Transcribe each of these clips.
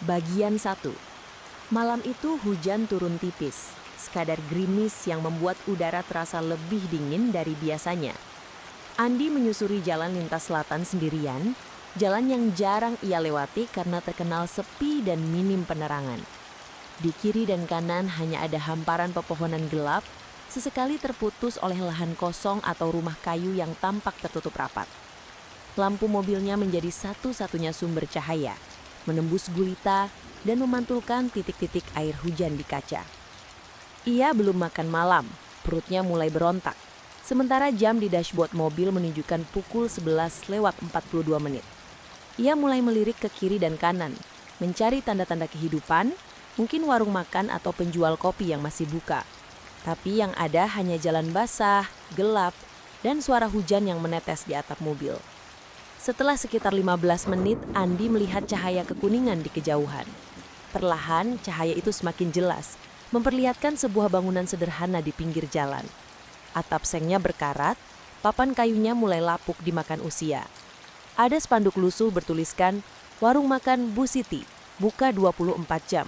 Bagian 1. Malam itu hujan turun tipis, sekadar gerimis yang membuat udara terasa lebih dingin dari biasanya. Andi menyusuri jalan lintas selatan sendirian, jalan yang jarang ia lewati karena terkenal sepi dan minim penerangan. Di kiri dan kanan hanya ada hamparan pepohonan gelap, sesekali terputus oleh lahan kosong atau rumah kayu yang tampak tertutup rapat. Lampu mobilnya menjadi satu-satunya sumber cahaya, menembus gulita dan memantulkan titik-titik air hujan di kaca. Ia belum makan malam, perutnya mulai berontak. Sementara jam di dashboard mobil menunjukkan pukul 11:42 menit. Ia mulai melirik ke kiri dan kanan, mencari tanda-tanda kehidupan, mungkin warung makan atau penjual kopi yang masih buka. Tapi yang ada hanya jalan basah, gelap, dan suara hujan yang menetes di atap mobil. Setelah sekitar 15 menit, Andi melihat cahaya kekuningan di kejauhan. Perlahan, cahaya itu semakin jelas, memperlihatkan sebuah bangunan sederhana di pinggir jalan. Atap sengnya berkarat, papan kayunya mulai lapuk dimakan usia. Ada spanduk lusuh bertuliskan, "Warung makan Bu Siti, buka 24 jam."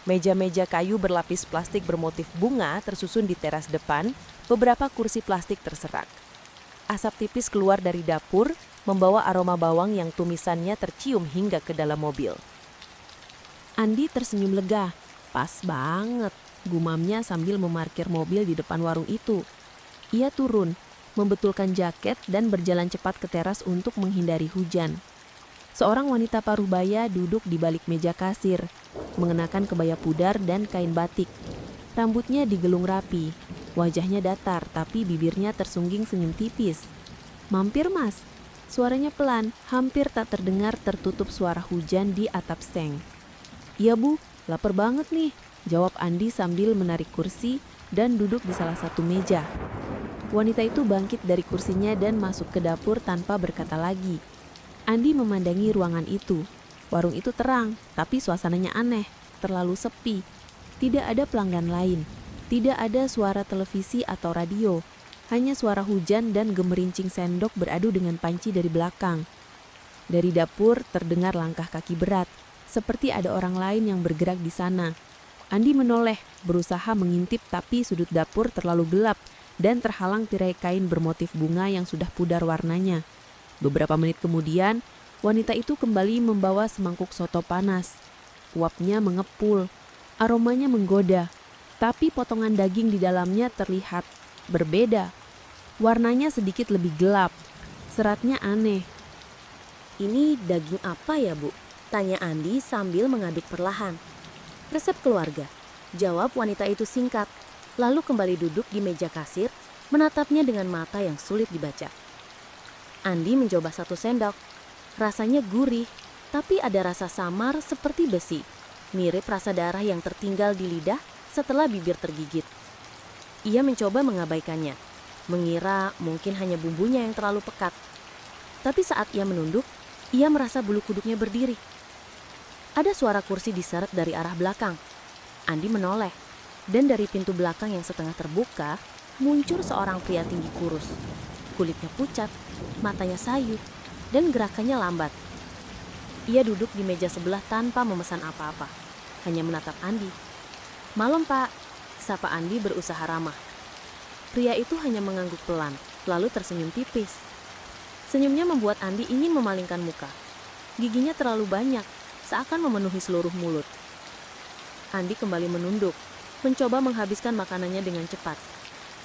Meja-meja kayu berlapis plastik bermotif bunga tersusun di teras depan, beberapa kursi plastik terserak. Asap tipis keluar dari dapur, membawa aroma bawang yang tumisannya tercium hingga ke dalam mobil. Andi tersenyum lega. Pas banget, gumamnya sambil memarkir mobil di depan warung itu. Ia turun, membetulkan jaket dan berjalan cepat ke teras untuk menghindari hujan. Seorang wanita paruh baya duduk di balik meja kasir, mengenakan kebaya pudar dan kain batik. Rambutnya digelung rapi, wajahnya datar tapi bibirnya tersungging senyum tipis. "Mampir mas," suaranya pelan, hampir tak terdengar tertutup suara hujan di atap seng. "Iya bu, lapar banget nih," jawab Andi sambil menarik kursi dan duduk di salah satu meja. Wanita itu bangkit dari kursinya dan masuk ke dapur tanpa berkata lagi. Andi memandangi ruangan itu. Warung itu terang, tapi suasananya aneh, terlalu sepi. Tidak ada pelanggan lain, tidak ada suara televisi atau radio, hanya suara hujan dan gemerincing sendok beradu dengan panci dari belakang. Dari dapur terdengar langkah kaki berat, seperti ada orang lain yang bergerak di sana. Andi menoleh, berusaha mengintip tapi sudut dapur terlalu gelap dan terhalang tirai kain bermotif bunga yang sudah pudar warnanya. Beberapa menit kemudian, wanita itu kembali membawa semangkuk soto panas. Uapnya mengepul, aromanya menggoda, tapi potongan daging di dalamnya terlihat berbeda. Warnanya sedikit lebih gelap, seratnya aneh. "Ini daging apa ya, Bu?" tanya Andi sambil mengaduk perlahan. "Resep keluarga," jawab wanita itu singkat, lalu kembali duduk di meja kasir, menatapnya dengan mata yang sulit dibaca. Andi mencoba satu sendok. Rasanya gurih, tapi ada rasa samar seperti besi, mirip rasa darah yang tertinggal di lidah setelah bibir tergigit. Ia mencoba mengabaikannya, mengira mungkin hanya bumbunya yang terlalu pekat. Tapi saat ia menunduk, ia merasa bulu kuduknya berdiri. Ada suara kursi diseret dari arah belakang. Andi menoleh, dan dari pintu belakang yang setengah terbuka, muncul seorang pria tinggi kurus. Kulitnya pucat, matanya sayu, dan gerakannya lambat. Ia duduk di meja sebelah tanpa memesan apa-apa, hanya menatap Andi. "Malam Pak," sapa Andi berusaha ramah. Pria itu hanya mengangguk pelan, lalu tersenyum tipis. Senyumnya membuat Andi ingin memalingkan muka. Giginya terlalu banyak, seakan memenuhi seluruh mulut. Andi kembali menunduk, mencoba menghabiskan makanannya dengan cepat.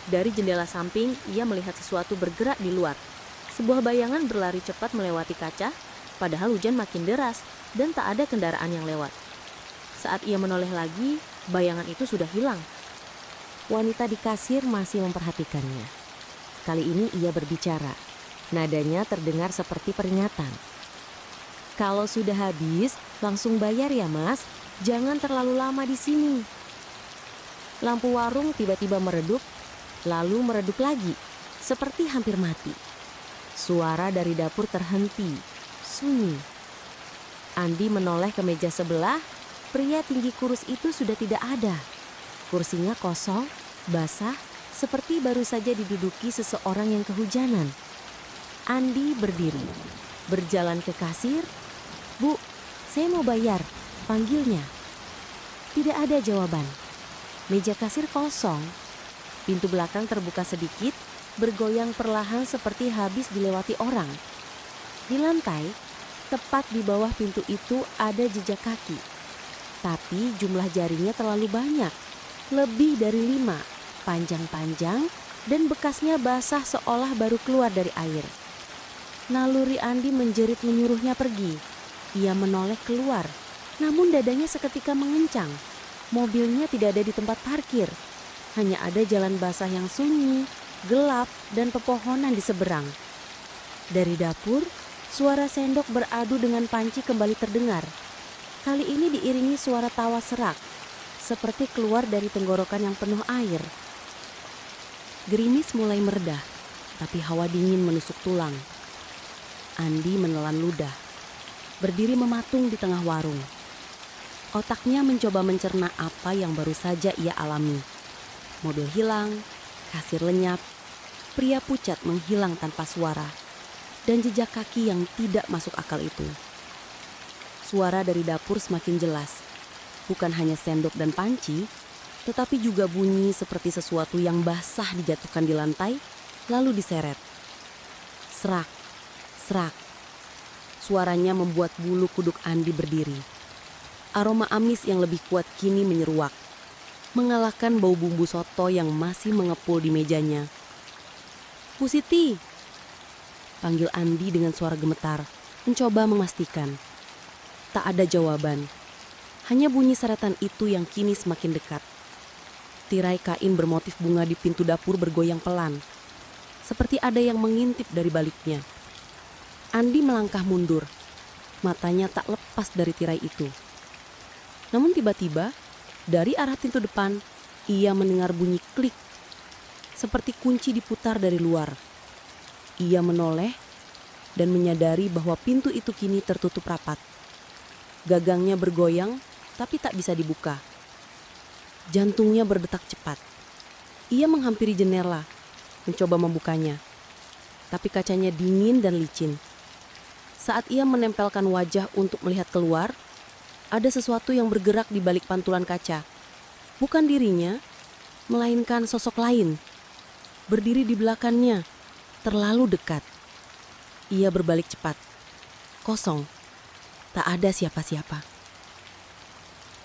Dari jendela samping, ia melihat sesuatu bergerak di luar. Sebuah bayangan berlari cepat melewati kaca, padahal hujan makin deras dan tak ada kendaraan yang lewat. Saat ia menoleh lagi, bayangan itu sudah hilang. Wanita di kasir masih memperhatikannya. Kali ini ia berbicara. Nadanya terdengar seperti peringatan. "Kalau sudah habis, langsung bayar ya mas. Jangan terlalu lama di sini." Lampu warung tiba-tiba meredup, lalu meredup lagi, seperti hampir mati. Suara dari dapur terhenti, sunyi. Andi menoleh ke meja sebelah, pria tinggi kurus itu sudah tidak ada. Kursinya kosong, basah, seperti baru saja diduduki seseorang yang kehujanan. Andi berdiri, berjalan ke kasir. "Bu, saya mau bayar," Panggilnya. Tidak ada jawaban. Meja kasir kosong. Pintu belakang terbuka sedikit, bergoyang perlahan seperti habis dilewati orang. Di lantai, tepat di bawah pintu itu ada jejak kaki. Tapi jumlah jarinya terlalu banyak. Lebih dari 5, panjang-panjang dan bekasnya basah seolah baru keluar dari air. Naluri Andi menjerit menyuruhnya pergi. Ia menoleh keluar, namun dadanya seketika mengencang. Mobilnya tidak ada di tempat parkir. Hanya ada jalan basah yang sunyi, gelap, dan pepohonan di seberang. Dari dapur, suara sendok beradu dengan panci kembali terdengar. Kali ini diiringi suara tawa serak, seperti keluar dari tenggorokan yang penuh air. Gerimis mulai meredah, tapi hawa dingin menusuk tulang. Andi menelan ludah, berdiri mematung di tengah warung. Otaknya mencoba mencerna apa yang baru saja ia alami. Mobil hilang, kasir lenyap, pria pucat menghilang tanpa suara, dan jejak kaki yang tidak masuk akal itu. Suara dari dapur semakin jelas, bukan hanya sendok dan panci, tetapi juga bunyi seperti sesuatu yang basah dijatuhkan di lantai, lalu diseret. Serak, serak. Suaranya membuat bulu kuduk Andi berdiri. Aroma amis yang lebih kuat kini menyeruak, mengalahkan bau bumbu soto yang masih mengepul di mejanya. "Bu Siti," panggil Andi dengan suara gemetar, mencoba memastikan. Tak ada jawaban, hanya bunyi seretan itu yang kini semakin dekat. Tirai kain bermotif bunga di pintu dapur bergoyang pelan, seperti ada yang mengintip dari baliknya. Andi melangkah mundur, matanya tak lepas dari tirai itu. Namun tiba-tiba, dari arah pintu depan, ia mendengar bunyi klik, seperti kunci diputar dari luar. Ia menoleh dan menyadari bahwa pintu itu kini tertutup rapat. Gagangnya bergoyang, tapi tak bisa dibuka. Jantungnya berdetak cepat. Ia menghampiri jendela, mencoba membukanya. Tapi kacanya dingin dan licin. Saat ia menempelkan wajah untuk melihat keluar, ada sesuatu yang bergerak di balik pantulan kaca. Bukan dirinya, melainkan sosok lain. Berdiri di belakangnya, terlalu dekat. Ia berbalik cepat. Kosong. Tak ada siapa-siapa.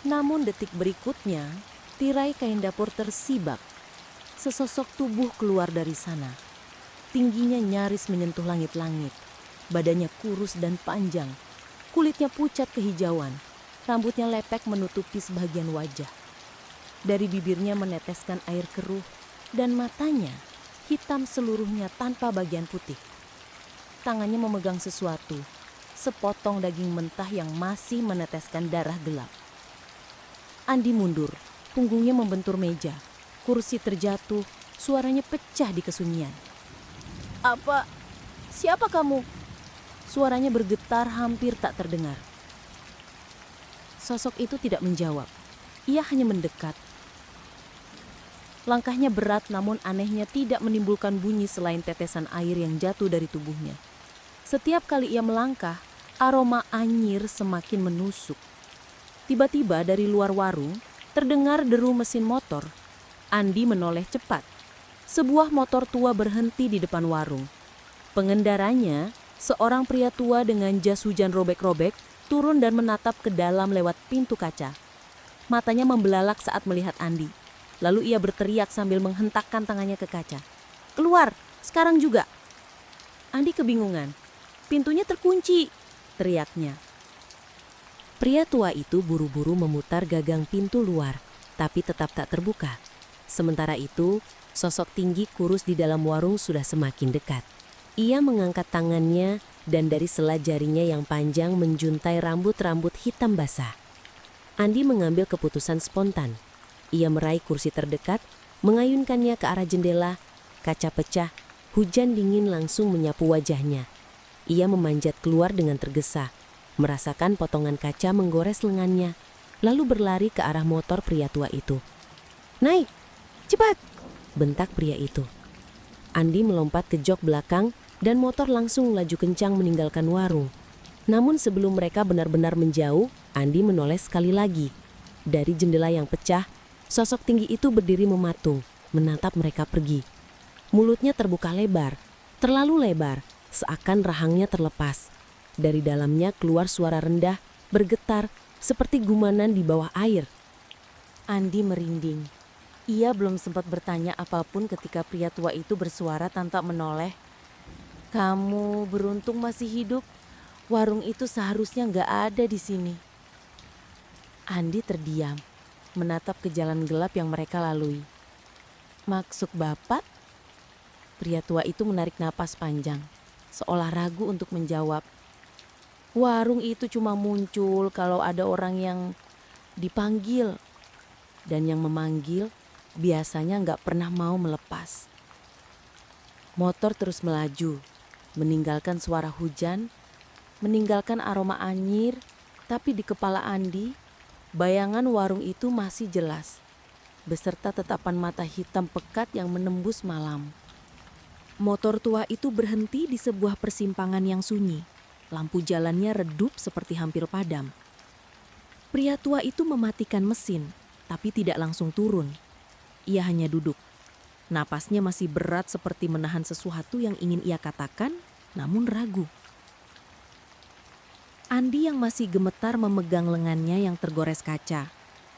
Namun detik berikutnya, tirai kain dapur tersibak. Sesosok tubuh keluar dari sana. Tingginya nyaris menyentuh langit-langit. Badannya kurus dan panjang. Kulitnya pucat kehijauan. Rambutnya lepek menutupi sebagian wajah. Dari bibirnya meneteskan air keruh dan matanya hitam seluruhnya tanpa bagian putih. Tangannya memegang sesuatu, sepotong daging mentah yang masih meneteskan darah gelap. Andi mundur, punggungnya membentur meja. Kursi terjatuh, suaranya pecah di kesunyian. "Apa? Siapa kamu?" Suaranya bergetar hampir tak terdengar. Sosok itu tidak menjawab. Ia hanya mendekat. Langkahnya berat namun anehnya tidak menimbulkan bunyi selain tetesan air yang jatuh dari tubuhnya. Setiap kali ia melangkah, aroma anyir semakin menusuk. Tiba-tiba dari luar warung, terdengar deru mesin motor. Andi menoleh cepat. Sebuah motor tua berhenti di depan warung. Pengendaranya, seorang pria tua dengan jas hujan robek-robek, turun dan menatap ke dalam lewat pintu kaca. Matanya membelalak saat melihat Andi. Lalu ia berteriak sambil menghentakkan tangannya ke kaca. "Keluar, sekarang juga!" Andi kebingungan. "Pintunya terkunci!" teriaknya. Pria tua itu buru-buru memutar gagang pintu luar, tapi tetap tak terbuka. Sementara itu, sosok tinggi kurus di dalam warung sudah semakin dekat. Ia mengangkat tangannya dan dari sela jarinya yang panjang menjuntai rambut-rambut hitam basah. Andi mengambil keputusan spontan. Ia meraih kursi terdekat, mengayunkannya ke arah jendela, kaca pecah, hujan dingin langsung menyapu wajahnya. Ia memanjat keluar dengan tergesa, merasakan potongan kaca menggores lengannya, lalu berlari ke arah motor pria tua itu. "Naik, cepat!" bentak pria itu. Andi melompat ke jok belakang dan motor langsung laju kencang meninggalkan warung. Namun sebelum mereka benar-benar menjauh, Andi menoleh sekali lagi. Dari jendela yang pecah, sosok tinggi itu berdiri mematung, menatap mereka pergi. Mulutnya terbuka lebar, terlalu lebar, seakan rahangnya terlepas. Dari dalamnya keluar suara rendah, bergetar, seperti gumanan di bawah air. Andi merinding. Ia belum sempat bertanya apapun ketika pria tua itu bersuara tanpa menoleh. Kamu beruntung masih hidup. Warung itu seharusnya nggak ada di sini. Andi terdiam, menatap ke jalan gelap yang mereka lalui. Maksud Bapak? Pria tua itu menarik napas panjang, seolah ragu untuk menjawab. Warung itu cuma muncul kalau ada orang yang dipanggil. Dan yang memanggil biasanya nggak pernah mau melepas. Motor terus melaju, meninggalkan suara hujan, meninggalkan aroma anyir, tapi di kepala Andi, bayangan warung itu masih jelas, beserta tatapan mata hitam pekat yang menembus malam. Motor tua itu berhenti di sebuah persimpangan yang sunyi. Lampu jalannya redup seperti hampir padam. Pria tua itu mematikan mesin, tapi tidak langsung turun. Ia hanya duduk. Napasnya masih berat seperti menahan sesuatu yang ingin ia katakan, namun ragu. Andi yang masih gemetar memegang lengannya yang tergores kaca.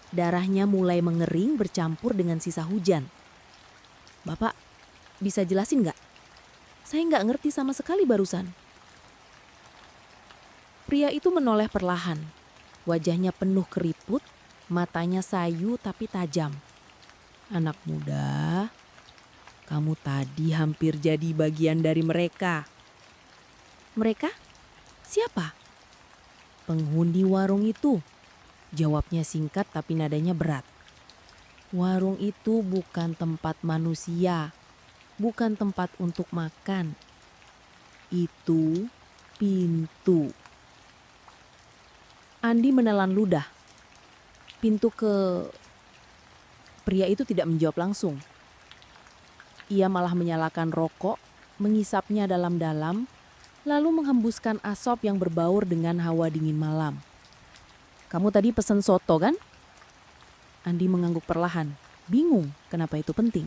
Darahnya mulai mengering bercampur dengan sisa hujan. Bapak, bisa jelasin nggak? Saya nggak ngerti sama sekali barusan. Pria itu menoleh perlahan. Wajahnya penuh keriput, matanya sayu tapi tajam. Anak muda, kamu tadi hampir jadi bagian dari mereka. Mereka? Siapa? Penghuni warung itu. Jawabnya singkat tapi nadanya berat. Warung itu bukan tempat manusia, bukan tempat untuk makan. Itu pintu. Andi menelan ludah. Pintu ke... Pria itu tidak menjawab langsung. Ia malah menyalakan rokok, mengisapnya dalam-dalam, lalu menghembuskan asap yang berbaur dengan hawa dingin malam. Kamu tadi pesan soto kan? Andi mengangguk perlahan, bingung kenapa itu penting.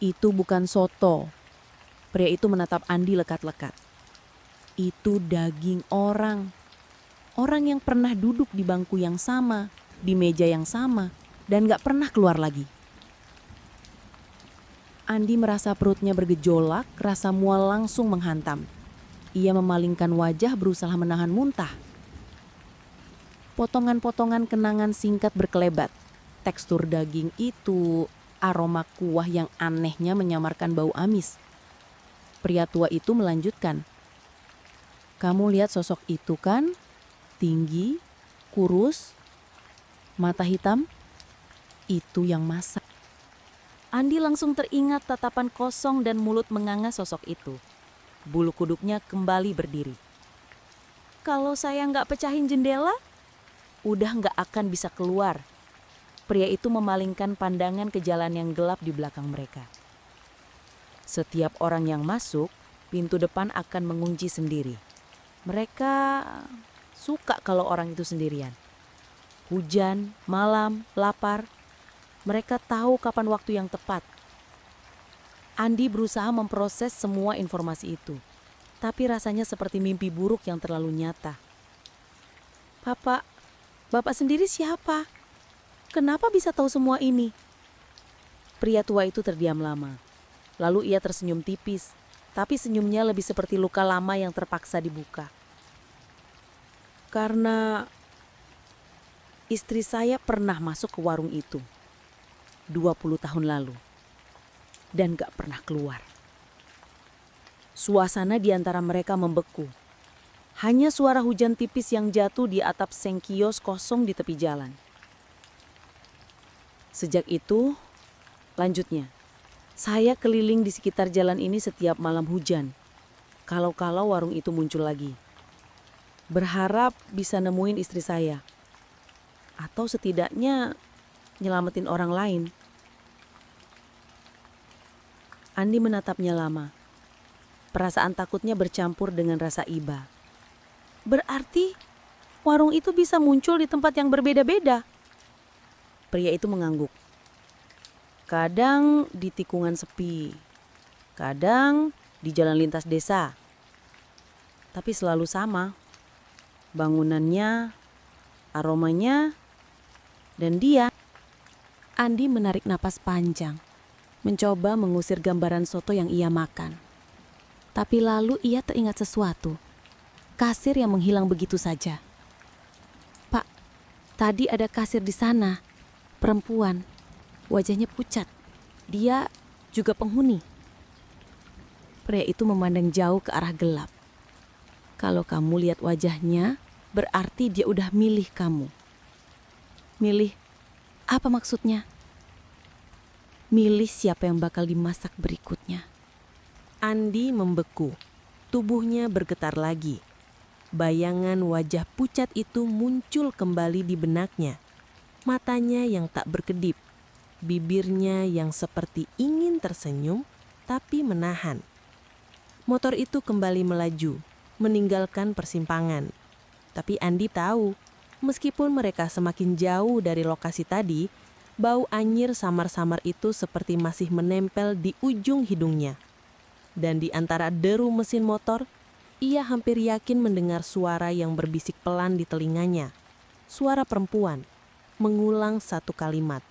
Itu bukan soto. Pria itu menatap Andi lekat-lekat. Itu daging orang. Orang yang pernah duduk di bangku yang sama, di meja yang sama, dan gak pernah keluar lagi. Andi merasa perutnya bergejolak, rasa mual langsung menghantam. Ia memalingkan wajah berusaha menahan muntah. Potongan-potongan kenangan singkat berkelebat. Tekstur daging itu, aroma kuah yang anehnya menyamarkan bau amis. Pria tua itu melanjutkan. Kamu lihat sosok itu kan? Tinggi, kurus, mata hitam. Itu yang masak. Andi langsung teringat tatapan kosong dan mulut menganga sosok itu. Bulu kuduknya kembali berdiri. Kalau saya nggak pecahin jendela, udah nggak akan bisa keluar. Pria itu memalingkan pandangan ke jalan yang gelap di belakang mereka. Setiap orang yang masuk, pintu depan akan mengunci sendiri. Mereka suka kalau orang itu sendirian. Hujan, malam, lapar. Mereka tahu kapan waktu yang tepat. Andi berusaha memproses semua informasi itu. Tapi rasanya seperti mimpi buruk yang terlalu nyata. Bapak sendiri siapa? Kenapa bisa tahu semua ini? Pria tua itu terdiam lama. Lalu ia tersenyum tipis. Tapi senyumnya lebih seperti luka lama yang terpaksa dibuka. Karena istri saya pernah masuk ke warung itu 20 tahun lalu dan gak pernah keluar. Suasana di antara mereka membeku. Hanya suara hujan tipis yang jatuh di atap seng kios kosong di tepi jalan. Sejak itu, lanjutnya, saya keliling di sekitar jalan ini setiap malam hujan. Kalau-kalau warung itu muncul lagi. Berharap bisa nemuin istri saya. Atau setidaknya nyelamatin orang lain. Andi menatapnya lama. Perasaan takutnya bercampur dengan rasa iba. Berarti warung itu bisa muncul di tempat yang berbeda-beda. Pria itu mengangguk. Kadang di tikungan sepi, kadang di jalan lintas desa. Tapi selalu sama. Bangunannya, aromanya, dan dia. Andi menarik napas panjang, mencoba mengusir gambaran soto yang ia makan. Tapi lalu ia teringat sesuatu. Kasir yang menghilang begitu saja. Pak, tadi ada kasir di sana. Perempuan, wajahnya pucat. Dia juga penghuni. Pria itu memandang jauh ke arah gelap. Kalau kamu lihat wajahnya, berarti dia udah milih kamu. Milih apa maksudnya? Milih siapa yang bakal dimasak berikutnya. Andi membeku, tubuhnya bergetar lagi. Bayangan wajah pucat itu muncul kembali di benaknya. Matanya yang tak berkedip, bibirnya yang seperti ingin tersenyum tapi menahan. Motor itu kembali melaju, meninggalkan persimpangan. Tapi Andi tahu, meskipun mereka semakin jauh dari lokasi tadi, bau anyir samar-samar itu seperti masih menempel di ujung hidungnya. Dan di antara deru mesin motor, ia hampir yakin mendengar suara yang berbisik pelan di telinganya. Suara perempuan mengulang satu kalimat.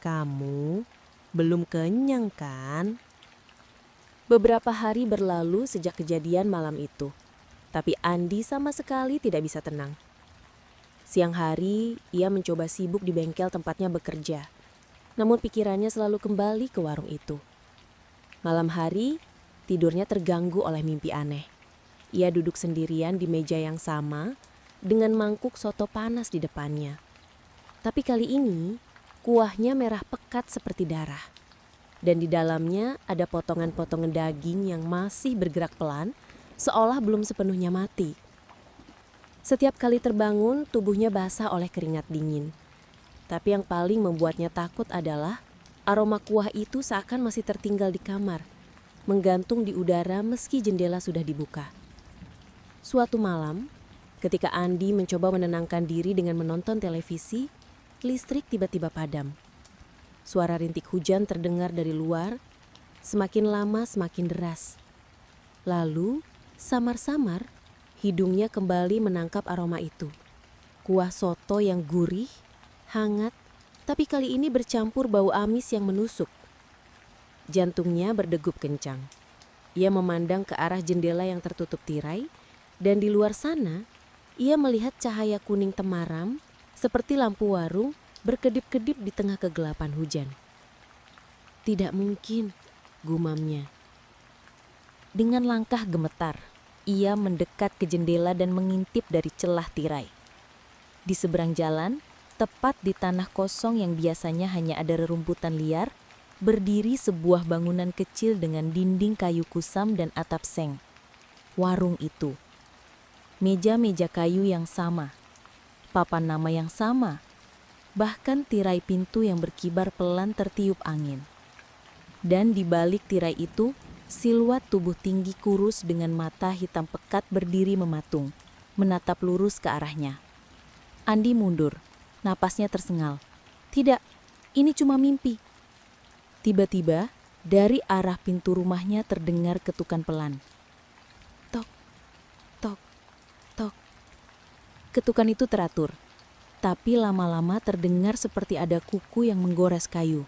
Kamu belum kenyang kan? Beberapa hari berlalu sejak kejadian malam itu. Tapi Andi sama sekali tidak bisa tenang. Siang hari, ia mencoba sibuk di bengkel tempatnya bekerja. Namun pikirannya selalu kembali ke warung itu. Malam hari, tidurnya terganggu oleh mimpi aneh. Ia duduk sendirian di meja yang sama dengan mangkuk soto panas di depannya. Tapi kali ini, kuahnya merah pekat seperti darah. Dan di dalamnya ada potongan-potongan daging yang masih bergerak pelan, seolah belum sepenuhnya mati. Setiap kali terbangun, tubuhnya basah oleh keringat dingin. Tapi yang paling membuatnya takut adalah aroma kuah itu seakan masih tertinggal di kamar, menggantung di udara meski jendela sudah dibuka. Suatu malam, ketika Andi mencoba menenangkan diri dengan menonton televisi, listrik tiba-tiba padam. Suara rintik hujan terdengar dari luar, semakin lama semakin deras. Lalu, samar-samar, hidungnya kembali menangkap aroma itu. Kuah soto yang gurih, hangat, tapi kali ini bercampur bau amis yang menusuk. Jantungnya berdegup kencang. Ia memandang ke arah jendela yang tertutup tirai, dan di luar sana, ia melihat cahaya kuning temaram seperti lampu warung berkedip-kedip di tengah kegelapan hujan. Tidak mungkin, gumamnya. Dengan langkah gemetar, ia mendekat ke jendela dan mengintip dari celah tirai. Di seberang jalan, tepat di tanah kosong yang biasanya hanya ada rerumputan liar, berdiri sebuah bangunan kecil dengan dinding kayu kusam dan atap seng. Warung itu. Meja-meja kayu yang sama. Papan nama yang sama. Bahkan tirai pintu yang berkibar pelan tertiup angin. Dan di balik tirai itu, siluet tubuh tinggi kurus dengan mata hitam pekat berdiri mematung, menatap lurus ke arahnya. Andi mundur, napasnya tersengal. Tidak, ini cuma mimpi. Tiba-tiba, dari arah pintu rumahnya terdengar ketukan pelan. Tok, tok, tok. Ketukan itu teratur, tapi lama-lama terdengar seperti ada kuku yang menggores kayu.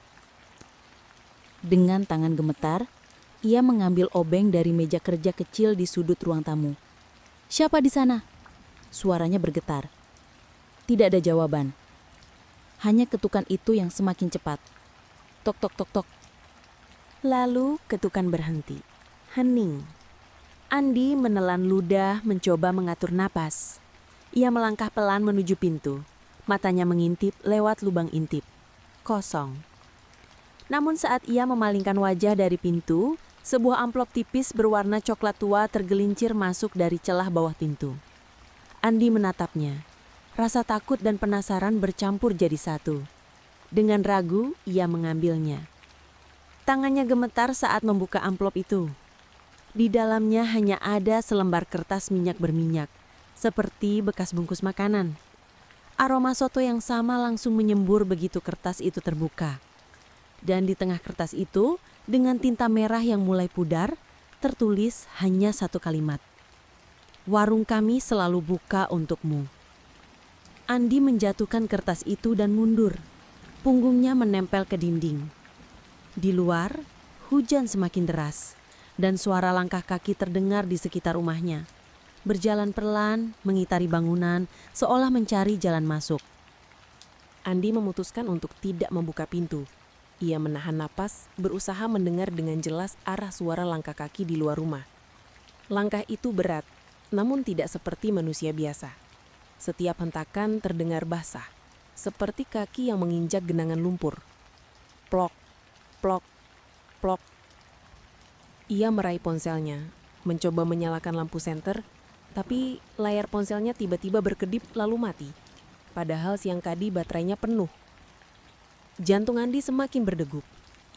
Dengan tangan gemetar, ia mengambil obeng dari meja kerja kecil di sudut ruang tamu. Siapa di sana? Suaranya bergetar. Tidak ada jawaban. Hanya ketukan itu yang semakin cepat. Tok, tok, tok, tok. Lalu ketukan berhenti. Hening. Andi menelan ludah mencoba mengatur napas. Ia melangkah pelan menuju pintu. Matanya mengintip lewat lubang intip. Kosong. Namun saat ia memalingkan wajah dari pintu, sebuah amplop tipis berwarna coklat tua tergelincir masuk dari celah bawah pintu. Andi menatapnya. Rasa takut dan penasaran bercampur jadi satu. Dengan ragu, ia mengambilnya. Tangannya gemetar saat membuka amplop itu. Di dalamnya hanya ada selembar kertas minyak berminyak, seperti bekas bungkus makanan. Aroma soto yang sama langsung menyembur begitu kertas itu terbuka. Dan di tengah kertas itu, dengan tinta merah yang mulai pudar, tertulis hanya satu kalimat. Warung kami selalu buka untukmu. Andi menjatuhkan kertas itu dan mundur. Punggungnya menempel ke dinding. Di luar, hujan semakin deras, dan suara langkah kaki terdengar di sekitar rumahnya. Berjalan perlahan, mengitari bangunan, seolah mencari jalan masuk. Andi memutuskan untuk tidak membuka pintu. Ia menahan napas, berusaha mendengar dengan jelas arah suara langkah kaki di luar rumah. Langkah itu berat, namun tidak seperti manusia biasa. Setiap hentakan terdengar basah, seperti kaki yang menginjak genangan lumpur. Plok, plok, plok. Ia meraih ponselnya, mencoba menyalakan lampu senter, tapi layar ponselnya tiba-tiba berkedip lalu mati. Padahal siang tadi baterainya penuh. Jantung Andi semakin berdegup.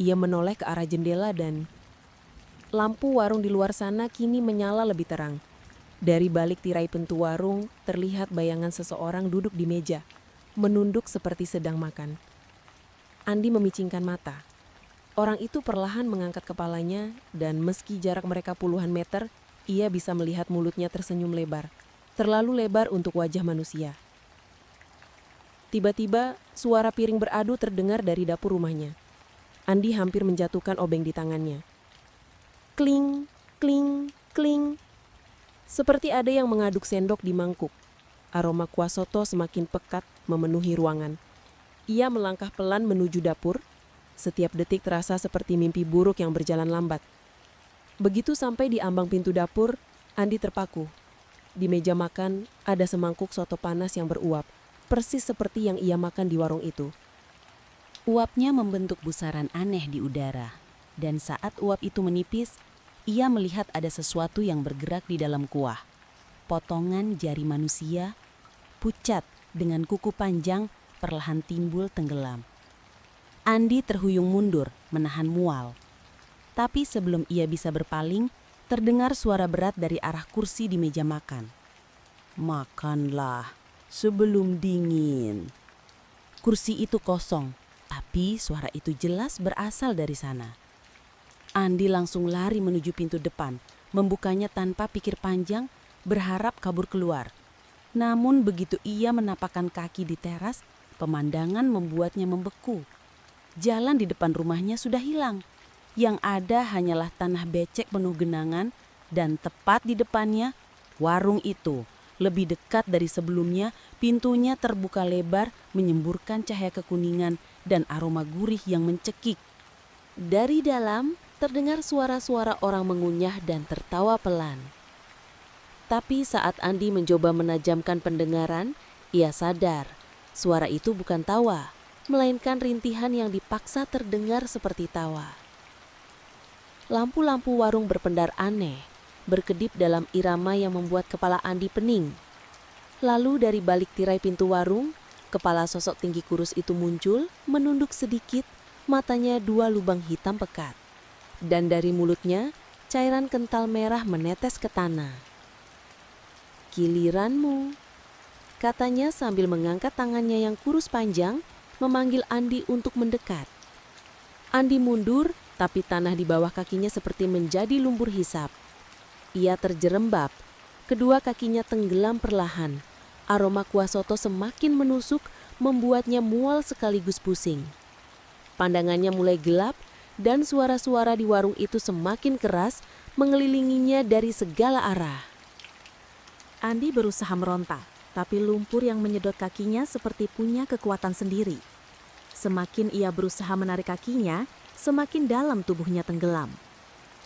Ia menoleh ke arah jendela dan lampu warung di luar sana kini menyala lebih terang. Dari balik tirai pintu warung terlihat bayangan seseorang duduk di meja, menunduk seperti sedang makan. Andi memicingkan mata. Orang itu perlahan mengangkat kepalanya dan meski jarak mereka puluhan meter, ia bisa melihat mulutnya tersenyum lebar, terlalu lebar untuk wajah manusia. Tiba-tiba, suara piring beradu terdengar dari dapur rumahnya. Andi hampir menjatuhkan obeng di tangannya. Kling, kling, kling. Seperti ada yang mengaduk sendok di mangkuk. Aroma kuah soto semakin pekat memenuhi ruangan. Ia melangkah pelan menuju dapur. Setiap detik terasa seperti mimpi buruk yang berjalan lambat. Begitu sampai di ambang pintu dapur, Andi terpaku. Di meja makan ada semangkuk soto panas yang beruap. Persis seperti yang ia makan di warung itu. Uapnya membentuk pusaran aneh di udara, dan saat uap itu menipis, ia melihat ada sesuatu yang bergerak di dalam kuah. Potongan jari manusia, pucat dengan kuku panjang, perlahan timbul tenggelam. Andi terhuyung mundur, menahan mual. Tapi sebelum ia bisa berpaling, terdengar suara berat dari arah kursi di meja makan. Makanlah sebelum dingin. Kursi itu kosong, tapi suara itu jelas berasal dari sana. Andi langsung lari menuju pintu depan, membukanya tanpa pikir panjang, berharap kabur keluar. Namun begitu ia menapakkan kaki di teras, pemandangan membuatnya membeku. Jalan di depan rumahnya sudah hilang. Yang ada hanyalah tanah becek penuh genangan dan tepat di depannya, warung itu. Lebih dekat dari sebelumnya, pintunya terbuka lebar, menyemburkan cahaya kekuningan dan aroma gurih yang mencekik. Dari dalam, terdengar suara-suara orang mengunyah dan tertawa pelan. Tapi saat Andi mencoba menajamkan pendengaran, ia sadar suara itu bukan tawa, melainkan rintihan yang dipaksa terdengar seperti tawa. Lampu-lampu warung berpendar aneh, berkedip dalam irama yang membuat kepala Andi pening. Lalu dari balik tirai pintu warung, kepala sosok tinggi kurus itu muncul, menunduk sedikit, matanya dua lubang hitam pekat. Dan dari mulutnya, cairan kental merah menetes ke tanah. Giliranmu, katanya sambil mengangkat tangannya yang kurus panjang, memanggil Andi untuk mendekat. Andi mundur, tapi tanah di bawah kakinya seperti menjadi lumpur hisap. Ia terjerembab, kedua kakinya tenggelam perlahan. Aroma kuah soto semakin menusuk, membuatnya mual sekaligus pusing. Pandangannya mulai gelap, dan suara-suara di warung itu semakin keras, mengelilinginya dari segala arah. Andi berusaha meronta, tapi lumpur yang menyedot kakinya seperti punya kekuatan sendiri. Semakin ia berusaha menarik kakinya, semakin dalam tubuhnya tenggelam.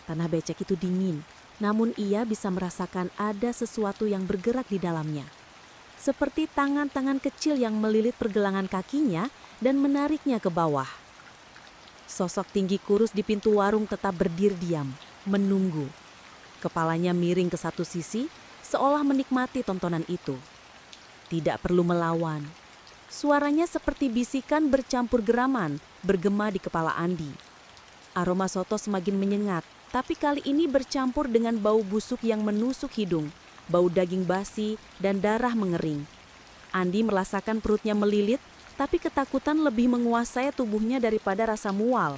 Tanah becek itu dingin, namun ia bisa merasakan ada sesuatu yang bergerak di dalamnya. Seperti tangan-tangan kecil yang melilit pergelangan kakinya dan menariknya ke bawah. Sosok tinggi kurus di pintu warung tetap berdiri diam, menunggu. Kepalanya miring ke satu sisi, seolah menikmati tontonan itu. Tidak perlu melawan. Suaranya seperti bisikan bercampur geraman, bergema di kepala Andi. Aroma soto semakin menyengat, tapi kali ini bercampur dengan bau busuk yang menusuk hidung. bau daging basi, dan darah mengering. Andi merasakan perutnya melilit, tapi ketakutan lebih menguasai tubuhnya daripada rasa mual.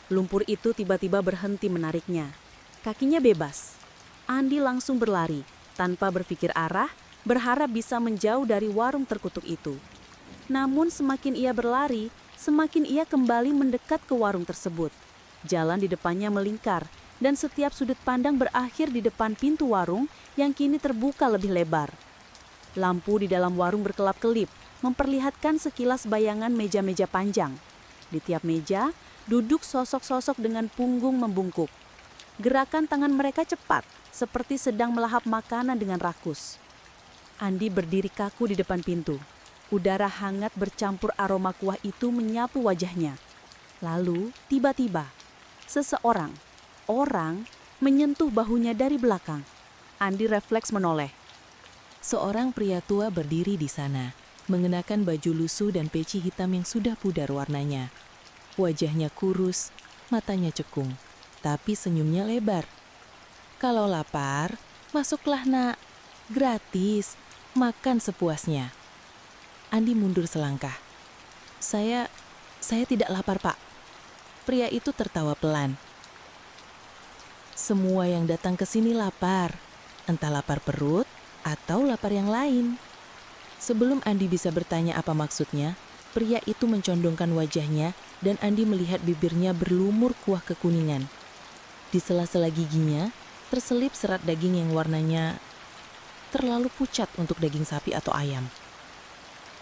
Lumpur itu tiba-tiba berhenti menariknya. Kakinya bebas. Andi langsung berlari, tanpa berpikir arah, berharap bisa menjauh dari warung terkutuk itu. Namun semakin ia berlari, semakin ia kembali mendekat ke warung tersebut. Jalan di depannya melingkar, dan setiap sudut pandang berakhir di depan pintu warung yang kini terbuka lebih lebar. Lampu di dalam warung berkelap-kelip, memperlihatkan sekilas bayangan meja-meja panjang. Di tiap meja, duduk sosok-sosok dengan punggung membungkuk. Gerakan tangan mereka cepat, seperti sedang melahap makanan dengan rakus. Andi berdiri kaku di depan pintu. Udara hangat bercampur aroma kuah itu menyapu wajahnya. Lalu, tiba-tiba, orang menyentuh bahunya dari belakang. Andi refleks menoleh. Seorang pria tua berdiri di sana, mengenakan baju lusuh dan peci hitam yang sudah pudar warnanya. Wajahnya kurus, matanya cekung, tapi senyumnya lebar. "Kalau lapar, masuklah nak. Gratis, makan sepuasnya." Andi mundur selangkah. Saya tidak lapar, Pak." Pria itu tertawa pelan. "Semua yang datang ke sini lapar, entah lapar perut atau lapar yang lain." Sebelum Andi bisa bertanya apa maksudnya, pria itu mencondongkan wajahnya dan Andi melihat bibirnya berlumur kuah kekuningan. Di sela-sela giginya, terselip serat daging yang warnanya terlalu pucat untuk daging sapi atau ayam.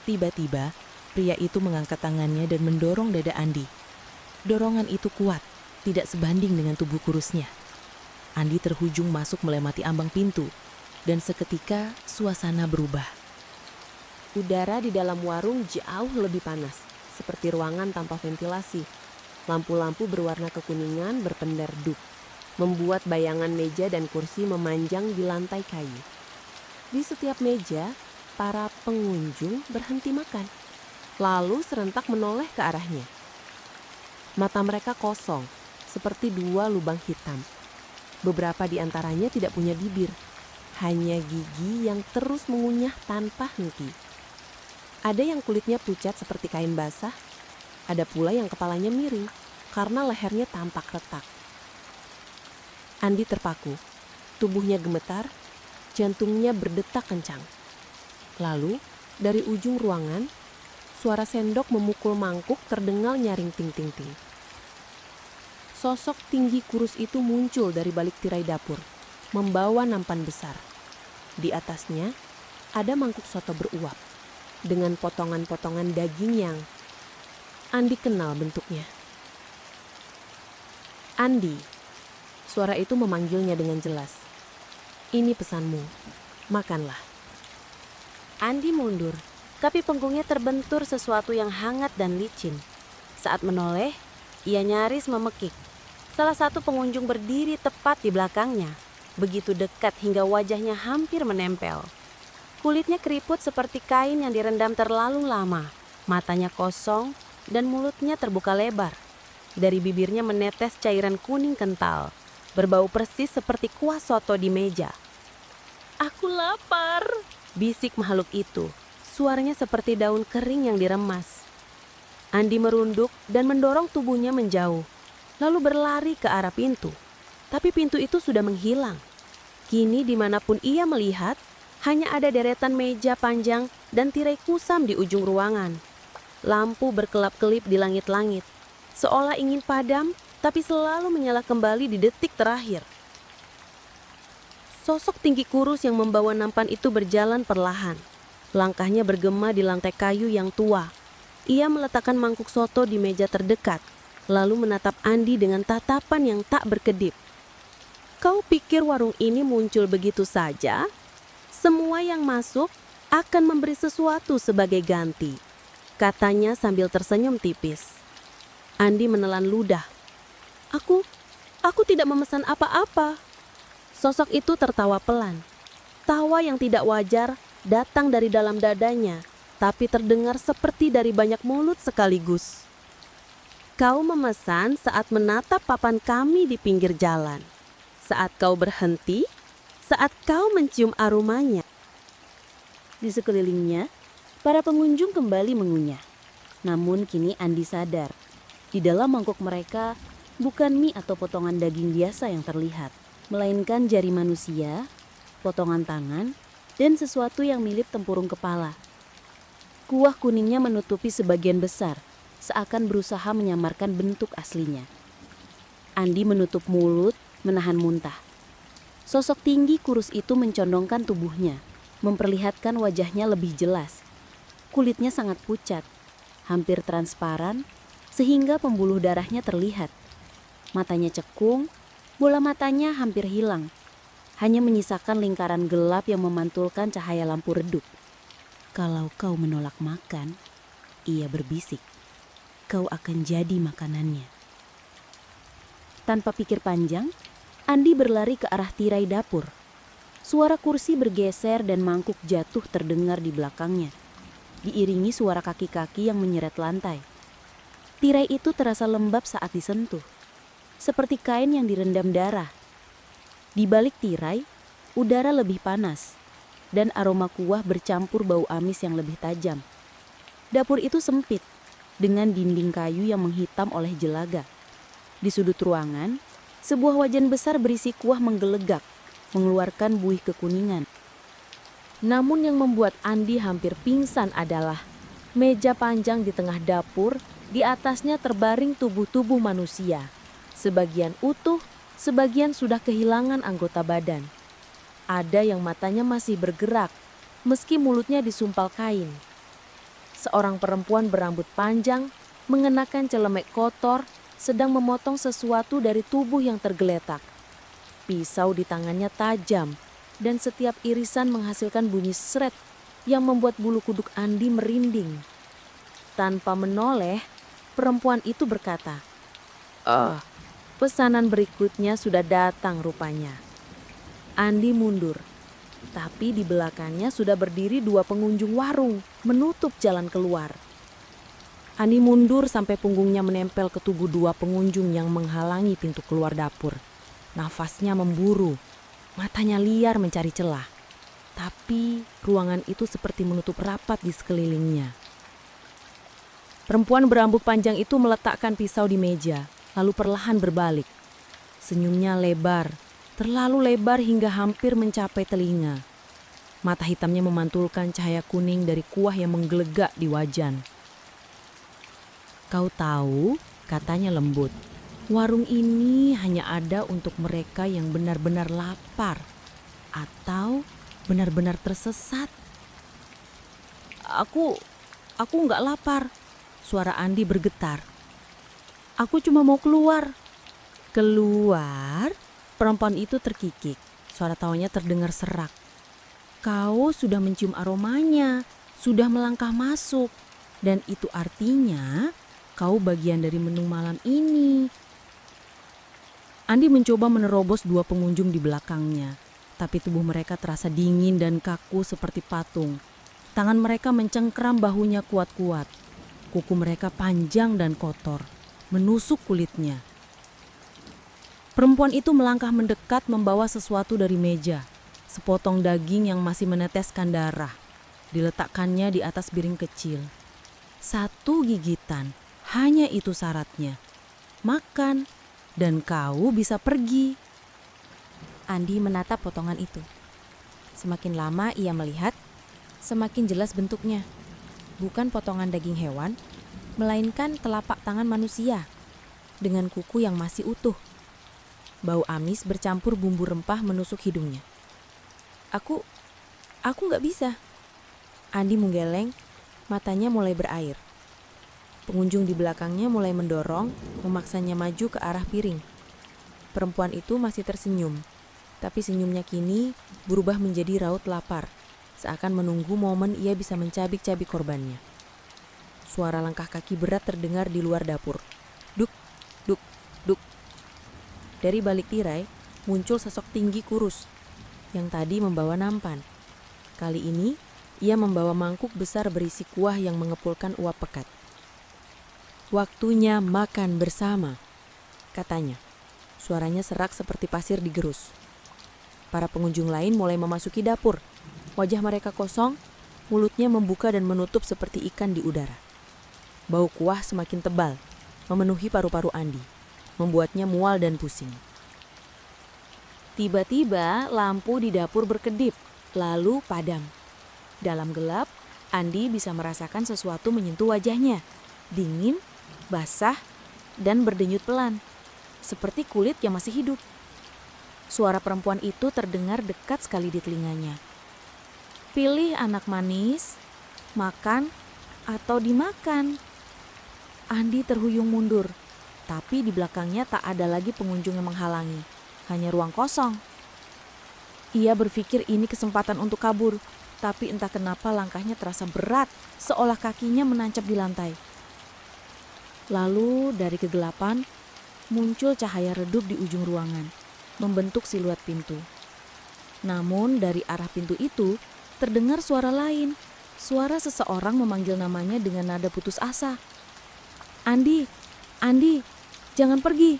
Tiba-tiba, pria itu mengangkat tangannya dan mendorong dada Andi. Dorongan itu kuat, tidak sebanding dengan tubuh kurusnya. Andi terhujung masuk melewati ambang pintu, dan seketika suasana berubah. Udara di dalam warung jauh lebih panas, seperti ruangan tanpa ventilasi. Lampu-lampu berwarna kekuningan berpendar-duk, membuat bayangan meja dan kursi memanjang di lantai kayu. Di setiap meja, para pengunjung berhenti makan, lalu serentak menoleh ke arahnya. Mata mereka kosong, seperti dua lubang hitam. Beberapa di antaranya tidak punya bibir, hanya gigi yang terus mengunyah tanpa henti. Ada yang kulitnya pucat seperti kain basah, ada pula yang kepalanya miring karena lehernya tampak retak. Andi terpaku, tubuhnya gemetar, jantungnya berdetak kencang. Lalu, dari ujung ruangan, suara sendok memukul mangkuk terdengar nyaring ting-ting-ting. Sosok tinggi kurus itu muncul dari balik tirai dapur, membawa nampan besar. Di atasnya, ada mangkuk soto beruap, dengan potongan-potongan daging yang Andi kenal bentuknya. "Andi," suara itu memanggilnya dengan jelas. "Ini pesanmu, makanlah." Andi mundur, tapi punggungnya terbentur sesuatu yang hangat dan licin. Saat menoleh, ia nyaris memekik. Salah satu pengunjung berdiri tepat di belakangnya, begitu dekat hingga wajahnya hampir menempel. Kulitnya keriput seperti kain yang direndam terlalu lama, matanya kosong dan mulutnya terbuka lebar. Dari bibirnya menetes cairan kuning kental, berbau persis seperti kuah soto di meja. "Aku lapar," bisik makhluk itu. Suaranya seperti daun kering yang diremas. Andi merunduk dan mendorong tubuhnya menjauh, lalu berlari ke arah pintu. Tapi pintu itu sudah menghilang. Kini dimanapun ia melihat, hanya ada deretan meja panjang dan tirai kusam di ujung ruangan. Lampu berkelap-kelip di langit-langit, seolah ingin padam, tapi selalu menyala kembali di detik terakhir. Sosok tinggi kurus yang membawa nampan itu berjalan perlahan. Langkahnya bergema di lantai kayu yang tua. Ia meletakkan mangkuk soto di meja terdekat, lalu menatap Andi dengan tatapan yang tak berkedip. "Kau pikir warung ini muncul begitu saja? Semua yang masuk akan memberi sesuatu sebagai ganti," katanya sambil tersenyum tipis. Andi menelan ludah. Aku tidak memesan apa-apa." Sosok itu tertawa pelan. Tawa yang tidak wajar datang dari dalam dadanya, tapi terdengar seperti dari banyak mulut sekaligus. "Kau memesan saat menatap papan kami di pinggir jalan. Saat kau berhenti, saat kau mencium aromanya. Di sekelilingnya, para pengunjung kembali mengunyah. Namun kini Andi sadar, di dalam mangkuk mereka bukan mie atau potongan daging biasa yang terlihat, melainkan jari manusia, potongan tangan, dan sesuatu yang mirip tempurung kepala. Kuah kuningnya menutupi sebagian besar, seakan berusaha menyamarkan bentuk aslinya. Andi menutup mulut, menahan muntah. Sosok tinggi kurus itu mencondongkan tubuhnya, memperlihatkan wajahnya lebih jelas. Kulitnya sangat pucat, hampir transparan, sehingga pembuluh darahnya terlihat. Matanya cekung, bola matanya hampir hilang. Hanya menyisakan lingkaran gelap yang memantulkan cahaya lampu redup. Kalau kau menolak makan, ia berbisik, kau akan jadi makanannya. Tanpa pikir panjang, Andi berlari ke arah tirai dapur. Suara kursi bergeser dan mangkuk jatuh terdengar di belakangnya, diiringi suara kaki-kaki yang menyeret lantai. Tirai itu terasa lembab saat disentuh, seperti kain yang direndam darah. Di balik tirai, udara lebih panas, dan aroma kuah bercampur bau amis yang lebih tajam. Dapur itu sempit, dengan dinding kayu yang menghitam oleh jelaga. Di sudut ruangan, sebuah wajan besar berisi kuah menggelegak, mengeluarkan buih kekuningan. Namun yang membuat Andi hampir pingsan adalah meja panjang di tengah dapur, di atasnya terbaring tubuh-tubuh manusia. Sebagian utuh, sebagian sudah kehilangan anggota badan. Ada yang matanya masih bergerak, meski mulutnya disumpal kain. Seorang perempuan berambut panjang, mengenakan celemek kotor, sedang memotong sesuatu dari tubuh yang tergeletak. Pisau di tangannya tajam, dan setiap irisan menghasilkan bunyi seret yang membuat bulu kuduk Andi merinding. Tanpa menoleh, perempuan itu berkata, pesanan berikutnya sudah datang rupanya." Andi mundur, tapi di belakangnya sudah berdiri dua pengunjung warung menutup jalan keluar. Andi mundur sampai punggungnya menempel ke tubuh dua pengunjung yang menghalangi pintu keluar dapur. Nafasnya memburu, matanya liar mencari celah. Tapi ruangan itu seperti menutup rapat di sekelilingnya. Perempuan berambut panjang itu meletakkan pisau di meja, lalu perlahan berbalik. Senyumnya lebar, terlalu lebar hingga hampir mencapai telinga. Mata hitamnya memantulkan cahaya kuning dari kuah yang menggelegak di wajan. "Kau tahu," katanya lembut, "warung ini hanya ada untuk mereka yang benar-benar lapar atau benar-benar tersesat." Aku nggak lapar," suara Andi bergetar. "Aku cuma mau keluar." "Keluar?" Perempuan itu terkikik, suara tawanya terdengar serak. "Kau sudah mencium aromanya, sudah melangkah masuk, dan itu artinya kau bagian dari menu malam ini." Andi mencoba menerobos dua pengunjung di belakangnya, tapi tubuh mereka terasa dingin dan kaku seperti patung. Tangan mereka mencengkram bahunya kuat-kuat. Kuku mereka panjang dan kotor, menusuk kulitnya. Perempuan itu melangkah mendekat membawa sesuatu dari meja, sepotong daging yang masih meneteskan darah. Diletakkannya di atas piring kecil. Satu gigitan, hanya itu syaratnya. Makan, dan kau bisa pergi. Andi menatap potongan itu. Semakin lama ia melihat, semakin jelas bentuknya. Bukan potongan daging hewan, melainkan telapak tangan manusia dengan kuku yang masih utuh. Bau amis bercampur bumbu rempah menusuk hidungnya. Aku nggak bisa." Andi menggeleng, matanya mulai berair. Pengunjung di belakangnya mulai mendorong, memaksanya maju ke arah piring. Perempuan itu masih tersenyum, tapi senyumnya kini berubah menjadi raut lapar, seakan menunggu momen ia bisa mencabik-cabik korbannya. Suara langkah kaki berat terdengar di luar dapur. Duk, duk, duk. Dari balik tirai muncul sosok tinggi kurus yang tadi membawa nampan. Kali ini ia membawa mangkuk besar berisi kuah yang mengepulkan uap pekat. "Waktunya makan bersama," katanya. Suaranya serak seperti pasir digerus. Para pengunjung lain mulai memasuki dapur. Wajah mereka kosong, mulutnya membuka dan menutup seperti ikan di udara. Bau kuah semakin tebal, memenuhi paru-paru Andi, membuatnya mual dan pusing. Tiba-tiba lampu di dapur berkedip, lalu padam. Dalam gelap, Andi bisa merasakan sesuatu menyentuh wajahnya. Dingin, basah, dan berdenyut pelan. Seperti kulit yang masih hidup. Suara perempuan itu terdengar dekat sekali di telinganya. Pilih anak manis, makan, atau dimakan. Andi terhuyung mundur, tapi di belakangnya tak ada lagi pengunjung yang menghalangi. Hanya ruang kosong. Ia berpikir ini kesempatan untuk kabur, tapi entah kenapa langkahnya terasa berat, seolah kakinya menancap di lantai. Lalu dari kegelapan, muncul cahaya redup di ujung ruangan, membentuk siluet pintu. Namun dari arah pintu itu, terdengar suara lain, suara seseorang memanggil namanya dengan nada putus asa. Andi, Andi, jangan pergi.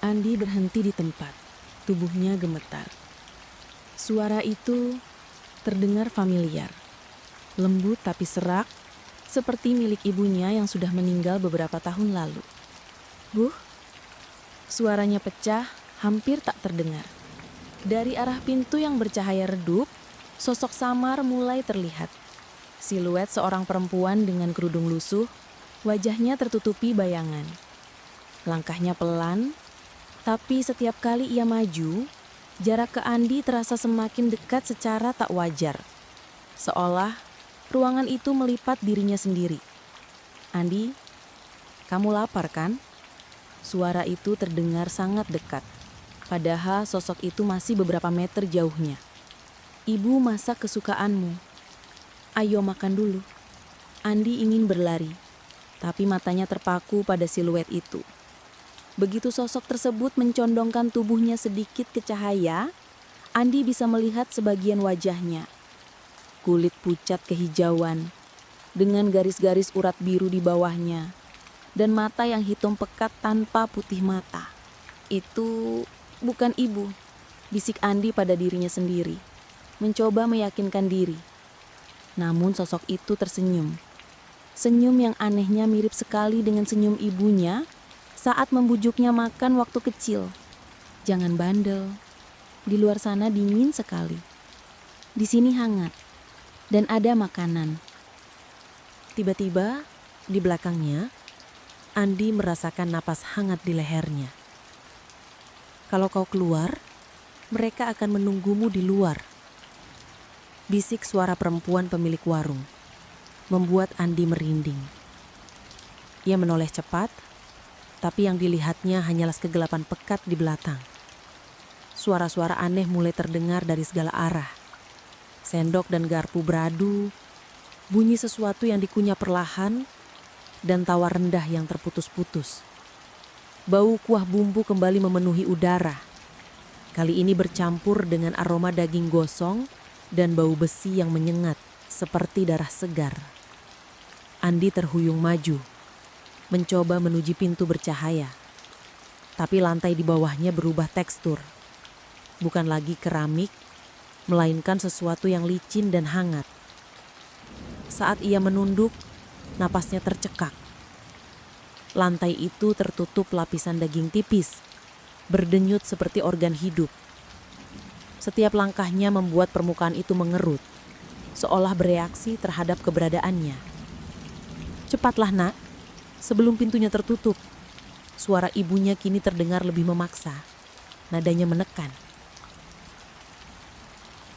Andi berhenti di tempat, tubuhnya gemetar. Suara itu terdengar familiar, lembut tapi serak, seperti milik ibunya yang sudah meninggal beberapa tahun lalu. "Bu?" Suaranya pecah, hampir tak terdengar. Dari arah pintu yang bercahaya redup, sosok samar mulai terlihat. Siluet seorang perempuan dengan kerudung lusuh, wajahnya tertutupi bayangan. Langkahnya pelan, tapi setiap kali ia maju, jarak ke Andi terasa semakin dekat secara tak wajar. Seolah ruangan itu melipat dirinya sendiri. "Andi, kamu lapar kan?" Suara itu terdengar sangat dekat, padahal sosok itu masih beberapa meter jauhnya. "Ibu masak kesukaanmu. Ayo makan dulu." Andi ingin berlari, tapi matanya terpaku pada siluet itu. Begitu sosok tersebut mencondongkan tubuhnya sedikit ke cahaya, Andi bisa melihat sebagian wajahnya. Kulit pucat kehijauan, dengan garis-garis urat biru di bawahnya, dan mata yang hitam pekat tanpa putih mata. "Itu bukan ibu," bisik Andi pada dirinya sendiri, mencoba meyakinkan diri. Namun sosok itu tersenyum. Senyum yang anehnya mirip sekali dengan senyum ibunya saat membujuknya makan waktu kecil. "Jangan bandel. Di luar sana dingin sekali. Di sini hangat. Dan ada makanan." Tiba-tiba, di belakangnya, Andi merasakan napas hangat di lehernya. "Kalau kau keluar, mereka akan menunggumu di luar." Bisik suara perempuan pemilik warung, membuat Andi merinding. Ia menoleh cepat, tapi yang dilihatnya hanyalah kegelapan pekat di belakang. Suara-suara aneh mulai terdengar dari segala arah. Sendok dan garpu beradu, bunyi sesuatu yang dikunyah perlahan, dan tawa rendah yang terputus-putus. Bau kuah bumbu kembali memenuhi udara. Kali ini bercampur dengan aroma daging gosong dan bau besi yang menyengat seperti darah segar. Andi terhuyung maju, mencoba menuju pintu bercahaya. Tapi lantai di bawahnya berubah tekstur. Bukan lagi keramik, melainkan sesuatu yang licin dan hangat. Saat ia menunduk, napasnya tercekak. Lantai itu tertutup lapisan daging tipis, berdenyut seperti organ hidup. Setiap langkahnya membuat permukaan itu mengerut, seolah bereaksi terhadap keberadaannya. "Cepatlah, Nak, sebelum pintunya tertutup." Suara ibunya kini terdengar lebih memaksa, nadanya menekan.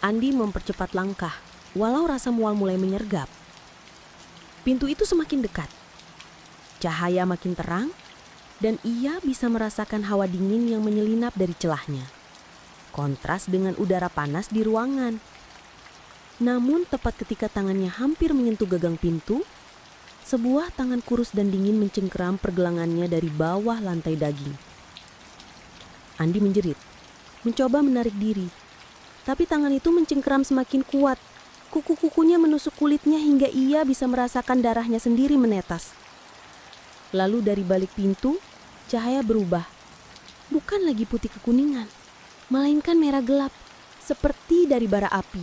Andi mempercepat langkah, walau rasa mual mulai menyergap. Pintu itu semakin dekat. Cahaya makin terang, dan ia bisa merasakan hawa dingin yang menyelinap dari celahnya. Kontras dengan udara panas di ruangan. Namun tepat ketika tangannya hampir menyentuh gagang pintu, sebuah tangan kurus dan dingin mencengkeram pergelangannya dari bawah lantai daging. Andi menjerit, mencoba menarik diri, tapi tangan itu mencengkeram semakin kuat. Kuku-kukunya menusuk kulitnya hingga ia bisa merasakan darahnya sendiri menetas. Lalu dari balik pintu, cahaya berubah. Bukan lagi putih kekuningan, melainkan merah gelap, seperti dari bara api.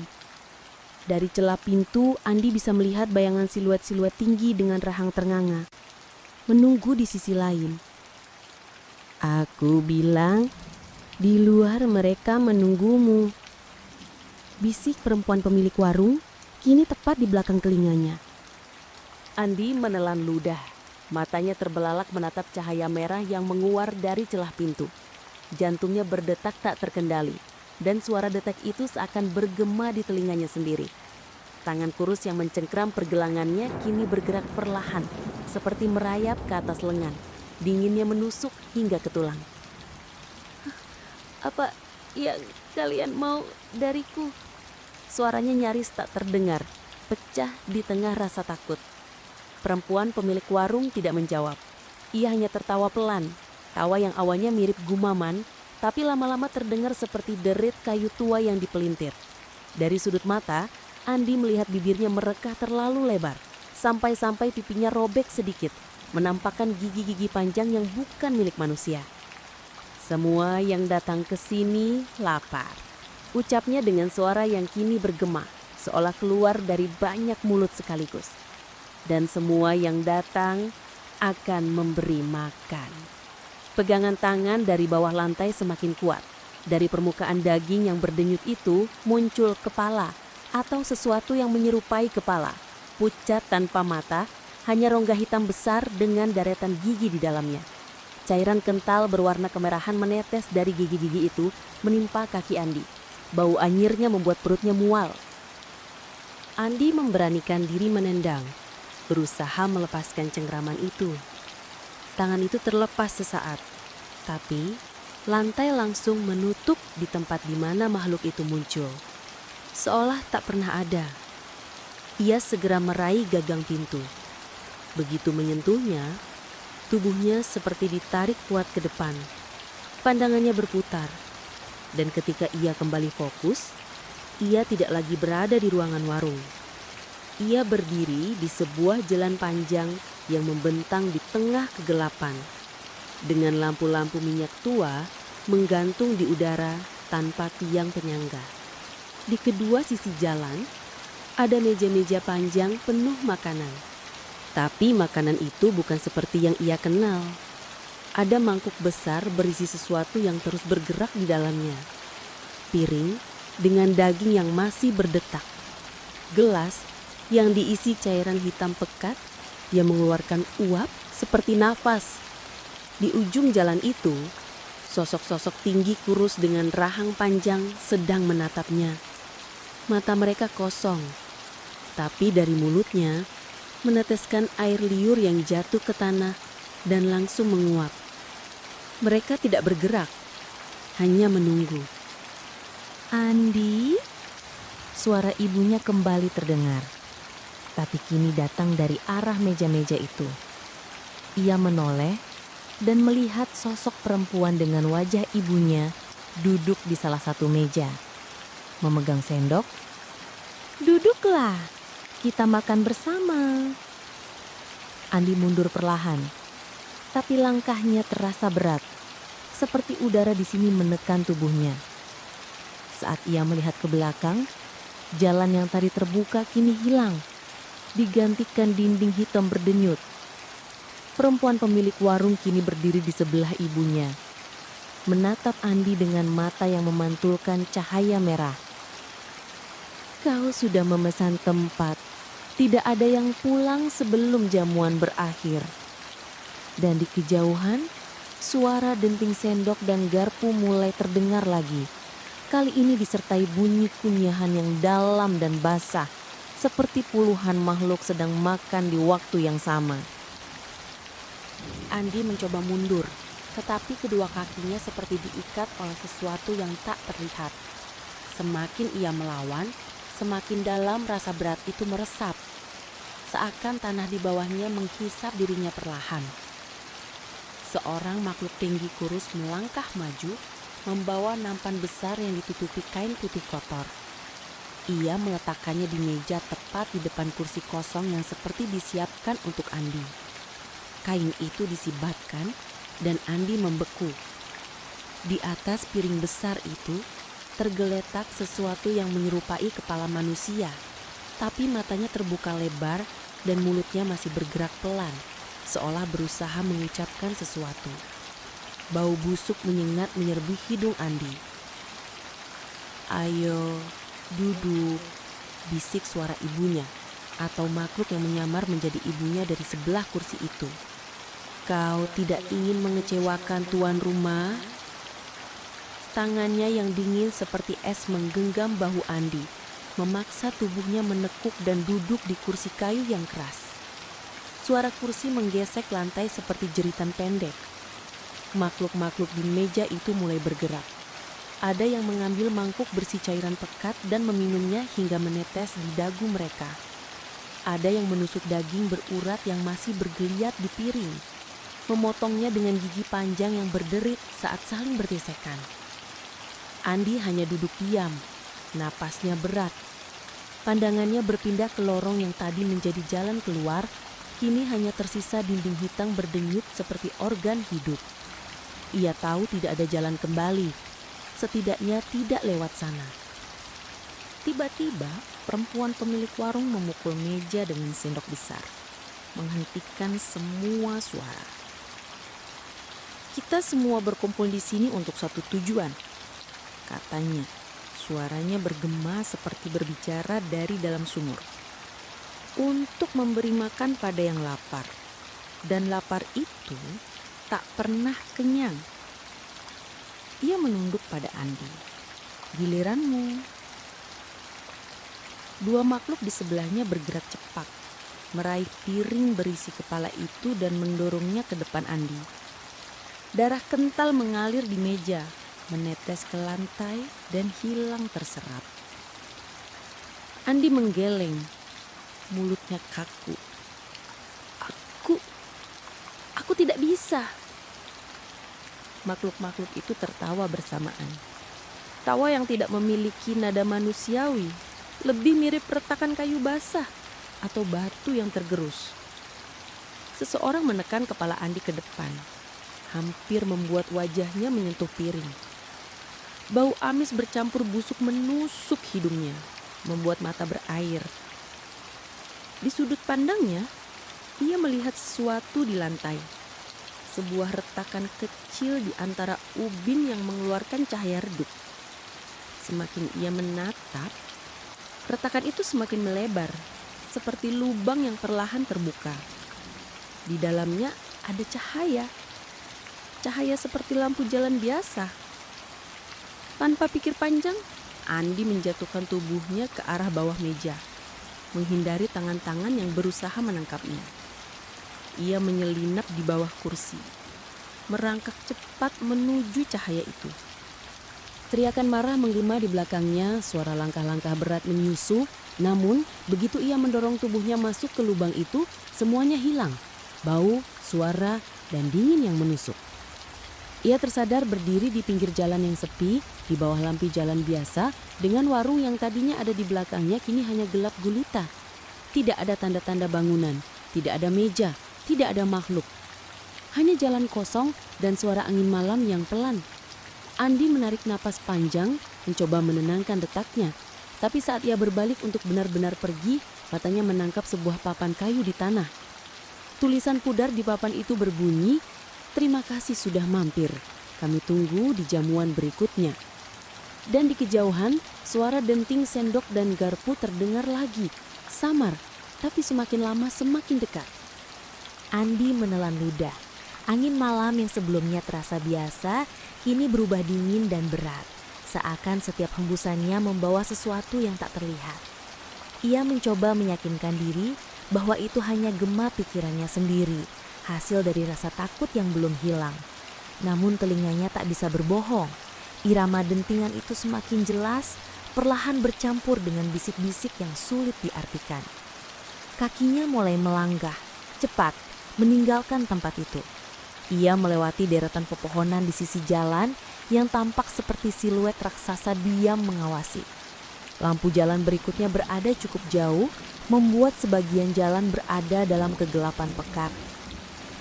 Dari celah pintu, Andi bisa melihat bayangan siluet-siluet tinggi dengan rahang ternganga, menunggu di sisi lain. Aku bilang, di luar mereka menunggumu. Bisik perempuan pemilik warung, kini tepat di belakang telinganya. Andi menelan ludah. Matanya terbelalak menatap cahaya merah yang menguar dari celah pintu. Jantungnya berdetak tak terkendali, dan suara detak itu seakan bergema di telinganya sendiri. Tangan kurus yang mencengkram pergelangannya kini bergerak perlahan, seperti merayap ke atas lengan. Dinginnya menusuk hingga ke tulang. Apa yang kalian mau dariku? Suaranya nyaris tak terdengar, pecah di tengah rasa takut. Perempuan pemilik warung tidak menjawab. Ia hanya tertawa pelan, tawa yang awalnya mirip gumaman, tapi lama-lama terdengar seperti derit kayu tua yang dipelintir. Dari sudut mata, Andi melihat bibirnya merekah terlalu lebar, sampai-sampai pipinya robek sedikit, menampakkan gigi-gigi panjang yang bukan milik manusia. Semua yang datang ke sini lapar, ucapnya dengan suara yang kini bergema, seolah keluar dari banyak mulut sekaligus. Dan semua yang datang akan memberi makan. Pegangan tangan dari bawah lantai semakin kuat. Dari permukaan daging yang berdenyut itu muncul kepala atau sesuatu yang menyerupai kepala. Pucat tanpa mata, hanya rongga hitam besar dengan deretan gigi di dalamnya. Cairan kental berwarna kemerahan menetes dari gigi-gigi itu menimpa kaki Andi. Bau anyirnya membuat perutnya mual. Andi memberanikan diri menendang, berusaha melepaskan cengkraman itu. Tangan itu terlepas sesaat, tapi lantai langsung menutup di tempat di mana makhluk itu muncul. Seolah tak pernah ada. Ia segera meraih gagang pintu. Begitu menyentuhnya, tubuhnya seperti ditarik kuat ke depan. Pandangannya berputar, dan ketika ia kembali fokus, ia tidak lagi berada di ruangan warung. Ia berdiri di sebuah jalan panjang yang membentang di tengah kegelapan, dengan lampu-lampu minyak tua menggantung di udara tanpa tiang penyangga. Di kedua sisi jalan, ada meja-meja panjang penuh makanan. Tapi makanan itu bukan seperti yang ia kenal. Ada mangkuk besar berisi sesuatu yang terus bergerak di dalamnya. Piring dengan daging yang masih berdetak. Gelas yang diisi cairan hitam pekat yang mengeluarkan uap seperti nafas. Di ujung jalan itu, sosok-sosok tinggi kurus dengan rahang panjang sedang menatapnya. Mata mereka kosong, tapi dari mulutnya meneteskan air liur yang jatuh ke tanah dan langsung menguap. Mereka tidak bergerak, hanya menunggu. Andi? Suara ibunya kembali terdengar, tapi kini datang dari arah meja-meja itu. Ia menoleh dan melihat sosok perempuan dengan wajah ibunya duduk di salah satu meja, memegang sendok. "Duduklah, kita makan bersama." Andi mundur perlahan, tapi langkahnya terasa berat, seperti udara di sini menekan tubuhnya. Saat ia melihat ke belakang, jalan yang tadi terbuka kini hilang, digantikan dinding hitam berdenyut. Perempuan pemilik warung kini berdiri di sebelah ibunya, menatap Andi dengan mata yang memantulkan cahaya merah. "Kau sudah memesan tempat. Tidak ada yang pulang sebelum jamuan berakhir." Dan di kejauhan, suara denting sendok dan garpu mulai terdengar lagi. Kali ini disertai bunyi kunyahan yang dalam dan basah, seperti puluhan makhluk sedang makan di waktu yang sama. Andi mencoba mundur, tetapi kedua kakinya seperti diikat oleh sesuatu yang tak terlihat. Semakin ia melawan, semakin dalam rasa berat itu meresap. Seakan tanah di bawahnya menghisap dirinya perlahan. Seorang makhluk tinggi kurus melangkah maju, membawa nampan besar yang ditutupi kain putih kotor. Ia meletakkannya di meja tepat di depan kursi kosong yang seperti disiapkan untuk Andi. Kain itu disibatkan dan Andi membeku. Di atas piring besar itu tergeletak sesuatu yang menyerupai kepala manusia, tapi matanya terbuka lebar dan mulutnya masih bergerak pelan, seolah berusaha mengucapkan sesuatu. Bau busuk menyengat menyerbu hidung Andi. "Ayo, duduk," bisik suara ibunya, atau makhluk yang menyamar menjadi ibunya dari sebelah kursi itu. "Kau tidak ingin mengecewakan tuan rumah?" Tangannya yang dingin seperti es menggenggam bahu Andi, memaksa tubuhnya menekuk dan duduk di kursi kayu yang keras. Suara kursi menggesek lantai seperti jeritan pendek. Makhluk-makhluk di meja itu mulai bergerak. Ada yang mengambil mangkuk berisi cairan pekat dan meminumnya hingga menetes di dagu mereka. Ada yang menusuk daging berurat yang masih bergeliat di piring, memotongnya dengan gigi panjang yang berderit saat saling bergesekan. Andi hanya duduk diam, napasnya berat. Pandangannya berpindah ke lorong yang tadi menjadi jalan keluar, kini hanya tersisa dinding hitam berdenyut seperti organ hidup. Ia tahu tidak ada jalan kembali, setidaknya tidak lewat sana. Tiba-tiba, perempuan pemilik warung memukul meja dengan sendok besar, menghentikan semua suara. "Kita semua berkumpul di sini untuk satu tujuan," katanya. Suaranya bergema seperti berbicara dari dalam sumur. "Untuk memberi makan pada yang lapar. Dan lapar itu tak pernah kenyang." Ia menunduk pada Andi. "Giliranmu." Dua makhluk di sebelahnya bergerak cepat, meraih piring berisi kepala itu dan mendorongnya ke depan Andi. Darah kental mengalir di meja, menetes ke lantai dan hilang terserap. Andi menggeleng, mulutnya kaku. Aku tidak bisa." Makhluk-makhluk itu tertawa bersamaan. Tawa yang tidak memiliki nada manusiawi, lebih mirip retakan kayu basah atau batu yang tergerus. Seseorang menekan kepala Andi ke depan, hampir membuat wajahnya menyentuh piring. Bau amis bercampur busuk menusuk hidungnya, membuat mata berair. Di sudut pandangnya, ia melihat sesuatu di lantai. Sebuah retakan kecil di antara ubin yang mengeluarkan cahaya redup. Semakin ia menatap, retakan itu semakin melebar, seperti lubang yang perlahan terbuka. Di dalamnya ada cahaya. Cahaya seperti lampu jalan biasa. Tanpa pikir panjang, Andi menjatuhkan tubuhnya ke arah bawah meja, menghindari tangan-tangan yang berusaha menangkapnya. Ia menyelinap di bawah kursi, merangkak cepat menuju cahaya itu. Teriakan marah menggema di belakangnya, suara langkah-langkah berat menyusul. Namun, begitu ia mendorong tubuhnya masuk ke lubang itu, semuanya hilang. Bau, suara, dan dingin yang menusuk. Ia tersadar berdiri di pinggir jalan yang sepi, di bawah lampu jalan biasa, dengan warung yang tadinya ada di belakangnya kini hanya gelap gulita. Tidak ada tanda-tanda bangunan, tidak ada meja, tidak ada makhluk. Hanya jalan kosong dan suara angin malam yang pelan. Andi menarik napas panjang, mencoba menenangkan detaknya. Tapi saat ia berbalik untuk benar-benar pergi, matanya menangkap sebuah papan kayu di tanah. Tulisan pudar di papan itu berbunyi, "Terima kasih sudah mampir. Kami tunggu di jamuan berikutnya." Dan di kejauhan, suara denting sendok dan garpu terdengar lagi. Samar, tapi semakin lama semakin dekat. Andi menelan ludah. Angin malam yang sebelumnya terasa biasa, kini berubah dingin dan berat. Seakan setiap hembusannya membawa sesuatu yang tak terlihat. Ia mencoba meyakinkan diri bahwa itu hanya gema pikirannya sendiri, hasil dari rasa takut yang belum hilang. Namun telinganya tak bisa berbohong. Irama dentingan itu semakin jelas, perlahan bercampur dengan bisik-bisik yang sulit diartikan. Kakinya mulai melanggah, cepat, meninggalkan tempat itu. Ia melewati deretan pepohonan di sisi jalan yang tampak seperti siluet raksasa diam mengawasi. Lampu jalan berikutnya berada cukup jauh, membuat sebagian jalan berada dalam kegelapan pekat.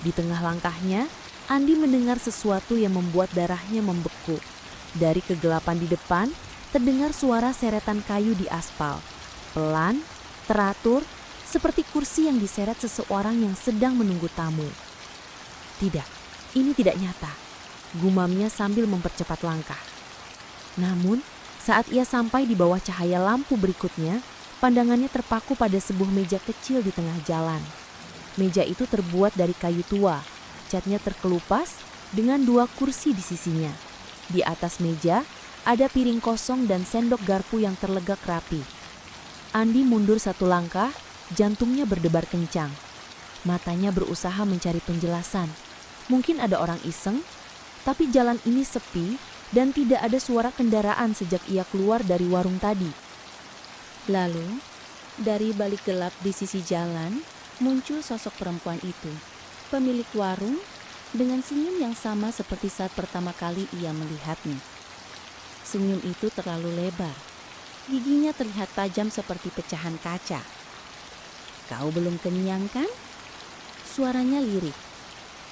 Di tengah langkahnya, Andi mendengar sesuatu yang membuat darahnya membeku. Dari kegelapan di depan, terdengar suara seretan kayu di aspal. Pelan, teratur, seperti kursi yang diseret seseorang yang sedang menunggu tamu. Tidak, ini tidak nyata, gumamnya sambil mempercepat langkah. Namun, saat ia sampai di bawah cahaya lampu berikutnya, pandangannya terpaku pada sebuah meja kecil di tengah jalan. Meja itu terbuat dari kayu tua, catnya terkelupas dengan 2 kursi di sisinya. Di atas meja, ada piring kosong dan sendok garpu yang terlegak rapi. Andi mundur 1 langkah, jantungnya berdebar kencang. Matanya berusaha mencari penjelasan. Mungkin ada orang iseng, tapi jalan ini sepi dan tidak ada suara kendaraan sejak ia keluar dari warung tadi. Lalu, dari balik gelap di sisi jalan, muncul sosok perempuan itu. Pemilik warung dengan senyum yang sama seperti saat pertama kali ia melihatnya. Senyum itu terlalu lebar. Giginya terlihat tajam seperti pecahan kaca. "Kau belum kenyang kan?" Suaranya lirik,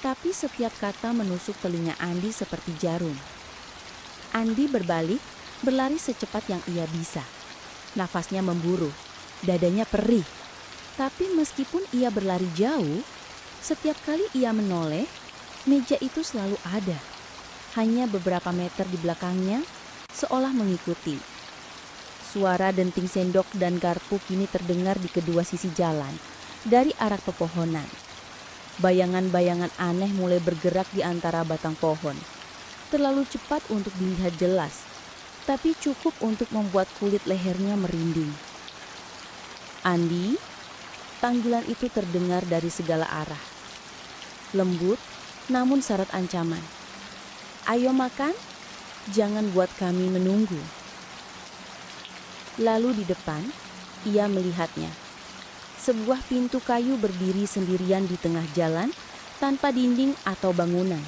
tapi setiap kata menusuk telinga Andi seperti jarum. Andi berbalik, berlari secepat yang ia bisa. Nafasnya memburu, dadanya perih. Tapi meskipun ia berlari jauh, setiap kali ia menoleh, meja itu selalu ada. Hanya beberapa meter di belakangnya, seolah mengikuti. Suara denting sendok dan garpu kini terdengar di kedua sisi jalan, dari arah pepohonan. Bayangan-bayangan aneh mulai bergerak di antara batang pohon. Terlalu cepat untuk dilihat jelas, tapi cukup untuk membuat kulit lehernya merinding. "Andi," panggilan itu terdengar dari segala arah. Lembut, namun syarat ancaman. "Ayo makan, jangan buat kami menunggu." Lalu di depan, ia melihatnya. Sebuah pintu kayu berdiri sendirian di tengah jalan tanpa dinding atau bangunan.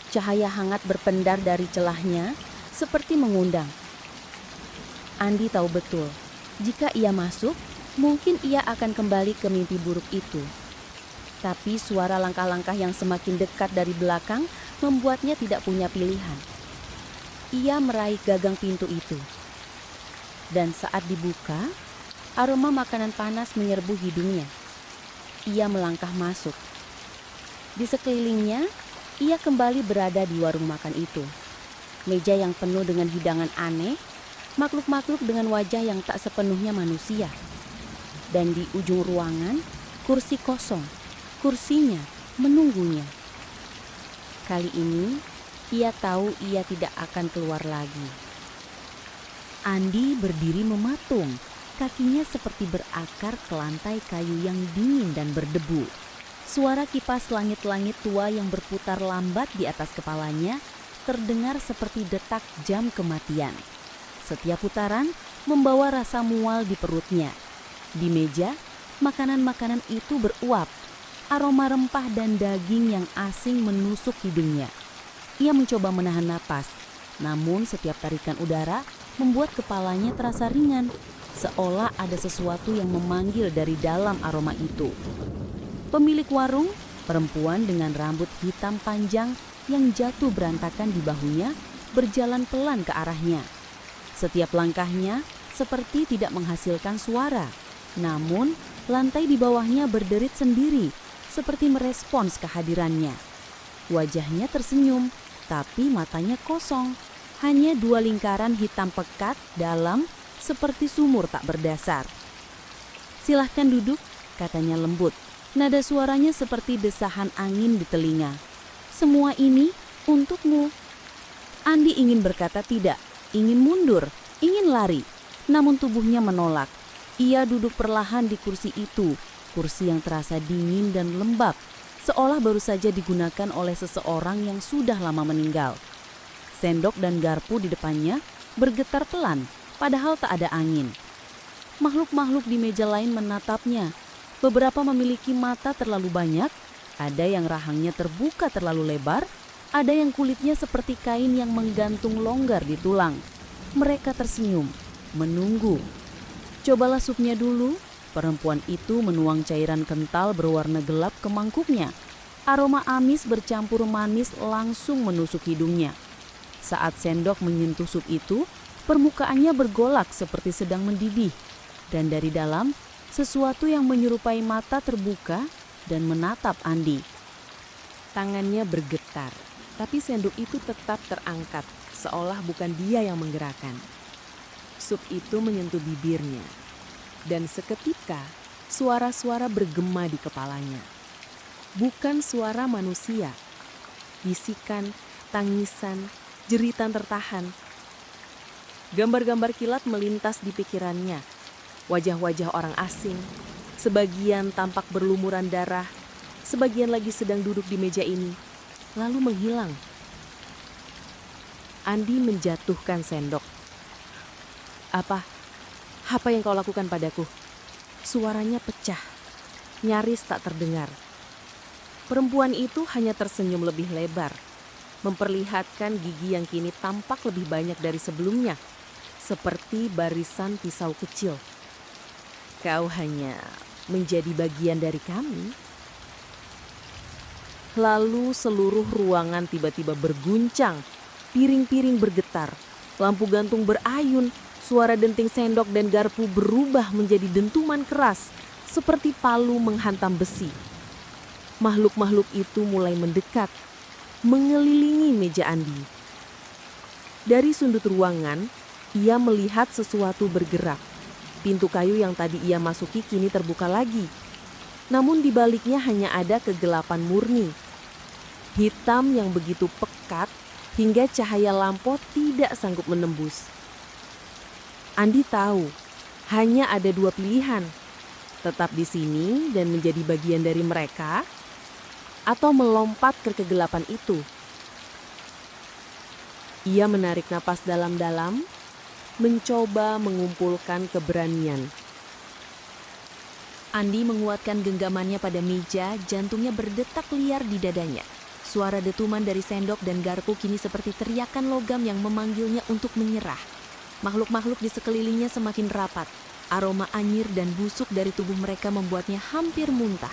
Cahaya hangat berpendar dari celahnya seperti mengundang. Andi tahu betul, jika ia masuk, mungkin ia akan kembali ke mimpi buruk itu. Tapi suara langkah-langkah yang semakin dekat dari belakang membuatnya tidak punya pilihan. Ia meraih gagang pintu itu. Dan saat dibuka, aroma makanan panas menyerbu hidungnya. Ia melangkah masuk. Di sekelilingnya, ia kembali berada di warung makan itu. Meja yang penuh dengan hidangan aneh, makhluk-makhluk dengan wajah yang tak sepenuhnya manusia. Dan di ujung ruangan, kursi kosong. Kursinya menunggunya. Kali ini, ia tahu ia tidak akan keluar lagi. Andi berdiri mematung, kakinya seperti berakar ke lantai kayu yang dingin dan berdebu. Suara kipas langit-langit tua yang berputar lambat di atas kepalanya terdengar seperti detak jam kematian. Setiap putaran membawa rasa mual di perutnya. Di meja, makanan-makanan itu beruap. Aroma rempah dan daging yang asing menusuk hidungnya. Ia mencoba menahan napas, namun setiap tarikan udara membuat kepalanya terasa ringan, seolah ada sesuatu yang memanggil dari dalam aroma itu. Pemilik warung, perempuan dengan rambut hitam panjang yang jatuh berantakan di bahunya, berjalan pelan ke arahnya. Setiap langkahnya seperti tidak menghasilkan suara, namun lantai di bawahnya berderit sendiri, seperti merespons kehadirannya. Wajahnya tersenyum, tapi matanya kosong. Hanya 2 lingkaran hitam pekat dalam seperti sumur tak berdasar. "Silahkan duduk," katanya lembut. Nada suaranya seperti desahan angin di telinga. "Semua ini untukmu." Andi ingin berkata tidak, ingin mundur, ingin lari. Namun tubuhnya menolak. Ia duduk perlahan di kursi itu, kursi yang terasa dingin dan lembab, seolah baru saja digunakan oleh seseorang yang sudah lama meninggal. Sendok dan garpu di depannya bergetar pelan, padahal tak ada angin. Makhluk-makhluk di meja lain menatapnya. Beberapa memiliki mata terlalu banyak, ada yang rahangnya terbuka terlalu lebar, ada yang kulitnya seperti kain yang menggantung longgar di tulang. Mereka tersenyum, menunggu. "Cobalah supnya dulu." Perempuan itu menuang cairan kental berwarna gelap ke mangkuknya. Aroma amis bercampur manis langsung menusuk hidungnya. Saat sendok menyentuh sup itu, permukaannya bergolak seperti sedang mendidih. Dan dari dalam, sesuatu yang menyerupai mata terbuka dan menatap Andi. Tangannya bergetar, tapi sendok itu tetap terangkat, seolah bukan dia yang menggerakkan. Sup itu menyentuh bibirnya, dan seketika suara-suara bergema di kepalanya. Bukan suara manusia, bisikan, tangisan, jeritan tertahan. Gambar-gambar kilat melintas di pikirannya. Wajah-wajah orang asing, sebagian tampak berlumuran darah, sebagian lagi sedang duduk di meja ini, lalu menghilang. Andi menjatuhkan sendok. Apa yang kau lakukan padaku? Suaranya pecah, nyaris tak terdengar. Perempuan itu hanya tersenyum lebih lebar, memperlihatkan gigi yang kini tampak lebih banyak dari sebelumnya, seperti barisan pisau kecil. Kau hanya menjadi bagian dari kami. Lalu seluruh ruangan tiba-tiba berguncang, piring-piring bergetar, lampu gantung berayun, suara denting sendok dan garpu berubah menjadi dentuman keras, seperti palu menghantam besi. Makhluk-makhluk itu mulai mendekat, mengelilingi meja Andi. Dari sudut ruangan, ia melihat sesuatu bergerak. Pintu kayu yang tadi ia masuki kini terbuka lagi. Namun di baliknya hanya ada kegelapan murni. Hitam yang begitu pekat hingga cahaya lampu tidak sanggup menembus. Andi tahu, hanya ada dua pilihan. Tetap di sini dan menjadi bagian dari mereka, atau melompat ke kegelapan itu. Ia menarik napas dalam-dalam, mencoba mengumpulkan keberanian. Andi menguatkan genggamannya pada meja, jantungnya berdetak liar di dadanya. Suara detuman dari sendok dan garpu kini seperti teriakan logam yang memanggilnya untuk menyerah. Makhluk-makhluk di sekelilingnya semakin rapat. Aroma anyir dan busuk dari tubuh mereka membuatnya hampir muntah.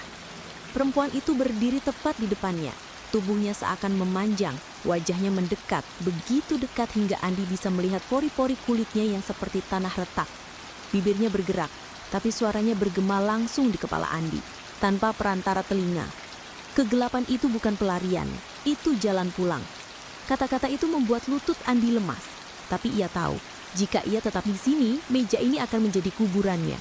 Perempuan itu berdiri tepat di depannya. Tubuhnya seakan memanjang, wajahnya mendekat, begitu dekat hingga Andi bisa melihat pori-pori kulitnya yang seperti tanah retak. Bibirnya bergerak, tapi suaranya bergema langsung di kepala Andi, tanpa perantara telinga. Kegelapan itu bukan pelarian, itu jalan pulang. Kata-kata itu membuat lutut Andi lemas, tapi ia tahu, jika ia tetap di sini, meja ini akan menjadi kuburannya.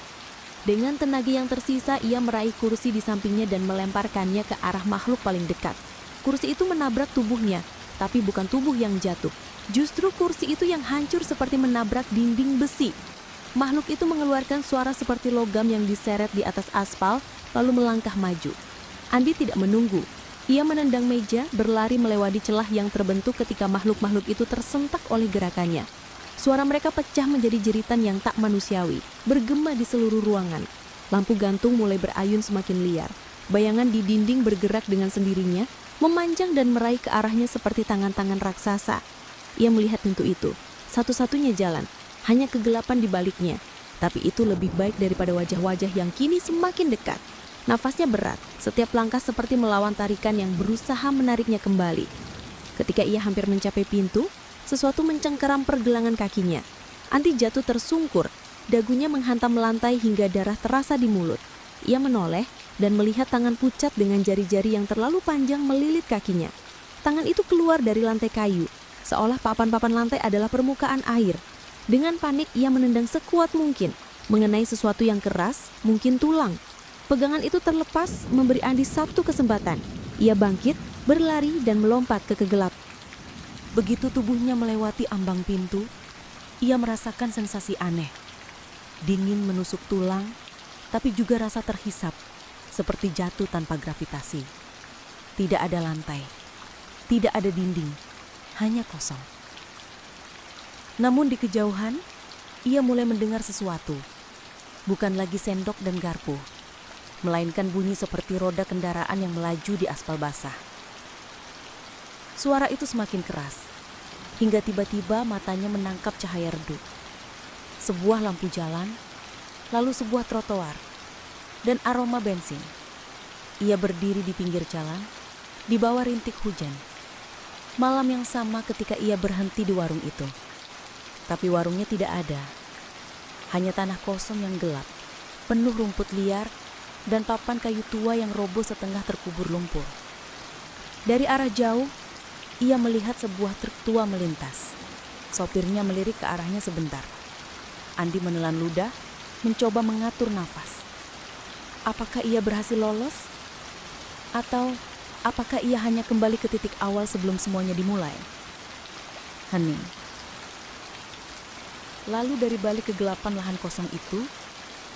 Dengan tenaga yang tersisa, ia meraih kursi di sampingnya dan melemparkannya ke arah makhluk paling dekat. Kursi itu menabrak tubuhnya, tapi bukan tubuh yang jatuh. Justru kursi itu yang hancur seperti menabrak dinding besi. Makhluk itu mengeluarkan suara seperti logam yang diseret di atas aspal, lalu melangkah maju. Andi tidak menunggu. Ia menendang meja, berlari melewati celah yang terbentuk ketika makhluk-makhluk itu tersentak oleh gerakannya. Suara mereka pecah menjadi jeritan yang tak manusiawi, bergema di seluruh ruangan. Lampu gantung mulai berayun semakin liar. Bayangan di dinding bergerak dengan sendirinya, memanjang dan meraih ke arahnya seperti tangan-tangan raksasa. Ia melihat pintu itu, satu-satunya jalan, hanya kegelapan di baliknya. Tapi itu lebih baik daripada wajah-wajah yang kini semakin dekat. Nafasnya berat, setiap langkah seperti melawan tarikan yang berusaha menariknya kembali. Ketika ia hampir mencapai pintu, sesuatu mencengkeram pergelangan kakinya. Andi jatuh tersungkur, dagunya menghantam lantai hingga darah terasa di mulut. Ia menoleh dan melihat tangan pucat dengan jari-jari yang terlalu panjang melilit kakinya. Tangan itu keluar dari lantai kayu, seolah papan-papan lantai adalah permukaan air. Dengan panik ia menendang sekuat mungkin, mengenai sesuatu yang keras, mungkin tulang. Pegangan itu terlepas, memberi Andi satu kesempatan. Ia bangkit, berlari dan melompat ke kegelapan. Begitu tubuhnya melewati ambang pintu, ia merasakan sensasi aneh. Dingin menusuk tulang, tapi juga rasa terhisap, seperti jatuh tanpa gravitasi. Tidak ada lantai, tidak ada dinding, hanya kosong. Namun di kejauhan, ia mulai mendengar sesuatu. Bukan lagi sendok dan garpu, melainkan bunyi seperti roda kendaraan yang melaju di aspal basah. Suara itu semakin keras, hingga tiba-tiba matanya menangkap cahaya redup. Sebuah lampu jalan, lalu sebuah trotoar, dan aroma bensin. Ia berdiri di pinggir jalan, di bawah rintik hujan. Malam yang sama ketika ia berhenti di warung itu. Tapi warungnya tidak ada. Hanya tanah kosong yang gelap, penuh rumput liar, dan papan kayu tua yang roboh setengah terkubur lumpur. Dari arah jauh, ia melihat sebuah truk tua melintas. Sopirnya melirik ke arahnya sebentar. Andi menelan ludah, mencoba mengatur nafas. Apakah ia berhasil lolos? Atau apakah ia hanya kembali ke titik awal sebelum semuanya dimulai? Hening. Lalu dari balik kegelapan lahan kosong itu,